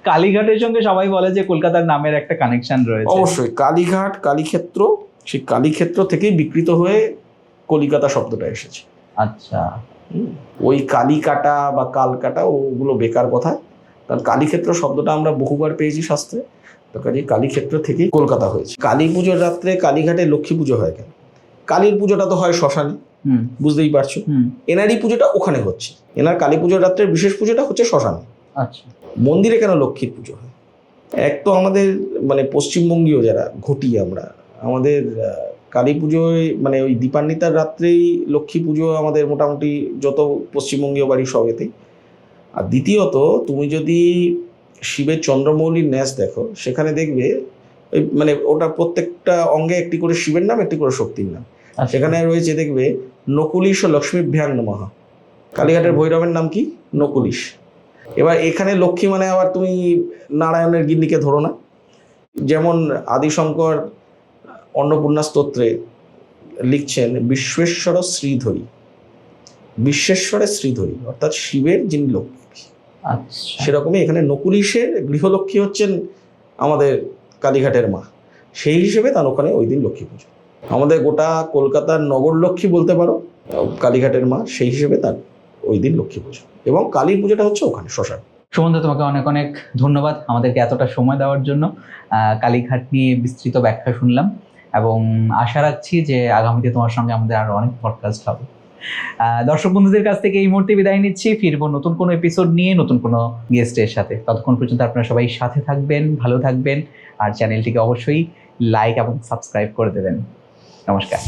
কালীঘাটের সঙ্গে সবাই বলে যে কলকাতার নামের একটা কানেকশন রয়েছে। অবশ্যই কালীঘাট, কালীক্ষেত্র, সেই কালীক্ষেত্র থেকেই বিকৃত হয়ে কলিকাতা শব্দটা এসেছে। আচ্ছা, ওই কালীকাটা বা কালকাটা ওগুলো বেকার কথা, কারণ কালীক্ষেত্র শব্দটা আমরা বহুবার পেয়েছি শাস্ত্রে, তো কাজে কালীক্ষেত্র থেকেই কলকাতা হয়েছে। কালী পুজোর রাত্রে কালীঘাটে লক্ষ্মী পুজো হয় কেন? কালীর পুজোটা তো হয় শ্মশানে, বুঝতেই পারছো। এনারই পুজোটা ওখানে হচ্ছে, এনার কালী পুজোর রাত্রের বিশেষ পুজোটা হচ্ছে শ্মশানে। আচ্ছা, মন্দিরে কেন লক্ষ্মীর পুজো হয়? এক তো আমাদের মানে পশ্চিমবঙ্গীয় যারা ঘটি আমরা, আমাদের কালী পুজোয় মানে ওই দীপান্বিতার রাত্রেই লক্ষ্মী পুজো আমাদের মোটামুটি যত পশ্চিমবঙ্গীয় বাড়ি সবেতেই। আর দ্বিতীয়ত তুমি যদি শিবের চন্দ্রমৌলির ন্যাস দেখো, সেখানে দেখবে ওই মানে ওটা প্রত্যেকটা অঙ্গে একটি করে শিবের নাম, একটি করে শক্তির নাম। সেখানে রয়েছে দেখবে নকুলিশ ও লক্ষ্মীভ্যাং নমঃ। কালীঘাটের ভৈরবের নাম কি? নকুলিশ। এবার এখানে লক্ষ্মী মানে আবার তুমি নারায়ণের গিন্নিকে ধরো না। যেমন আদিশঙ্কর অন্নপূর্ণা স্তোত্রে লিখছেন বিশ্বেশ্বর শ্রীধরী, বিশ্বেশ্বরের শ্রীধরী অর্থাৎ শিবের যিনি লক্ষ্মী। আচ্ছা, সেরকমই এখানে নকুলিশের গৃহলক্ষ্মী হচ্ছেন আমাদের কালীঘাটের মা, সেই হিসেবে তার ওখানে ওই দিন লক্ষ্মী পুজো। আমাদের গোটা কলকাতার নগর লক্ষ্মী বলতে পারো কালীঘাটের মা, সেই হিসেবে তার ওই দিন লক্ষ্মী পুজো, এবং কালী পুজোটা হচ্ছে ওখানে শ্মশান। সুমন্ত, তোমাকে অনেক অনেক ধন্যবাদ আমাদেরকে এতটা সময় দেওয়ার জন্য। কালীঘাট নিয়ে বিস্তৃত ব্যাখ্যা শুনলাম, এবং আশা রাখছি যে আগামীতে তোমার সঙ্গে আমাদের আরো অনেক পডকাস্ট হবে। দর্শক বন্ধুদের কাছ থেকে এই মুহূর্তে বিদায় নিচ্ছি, ফিরবো নতুন কোনো এপিসোড নিয়ে, নতুন কোনো গেস্টের সাথে। ততক্ষণ পর্যন্ত আপনারা সবাই সাথে থাকবেন, ভালো থাকবেন, আর চ্যানেলটিকে অবশ্যই লাইক এবং সাবস্ক্রাইব করে দেবেন। নমস্কার।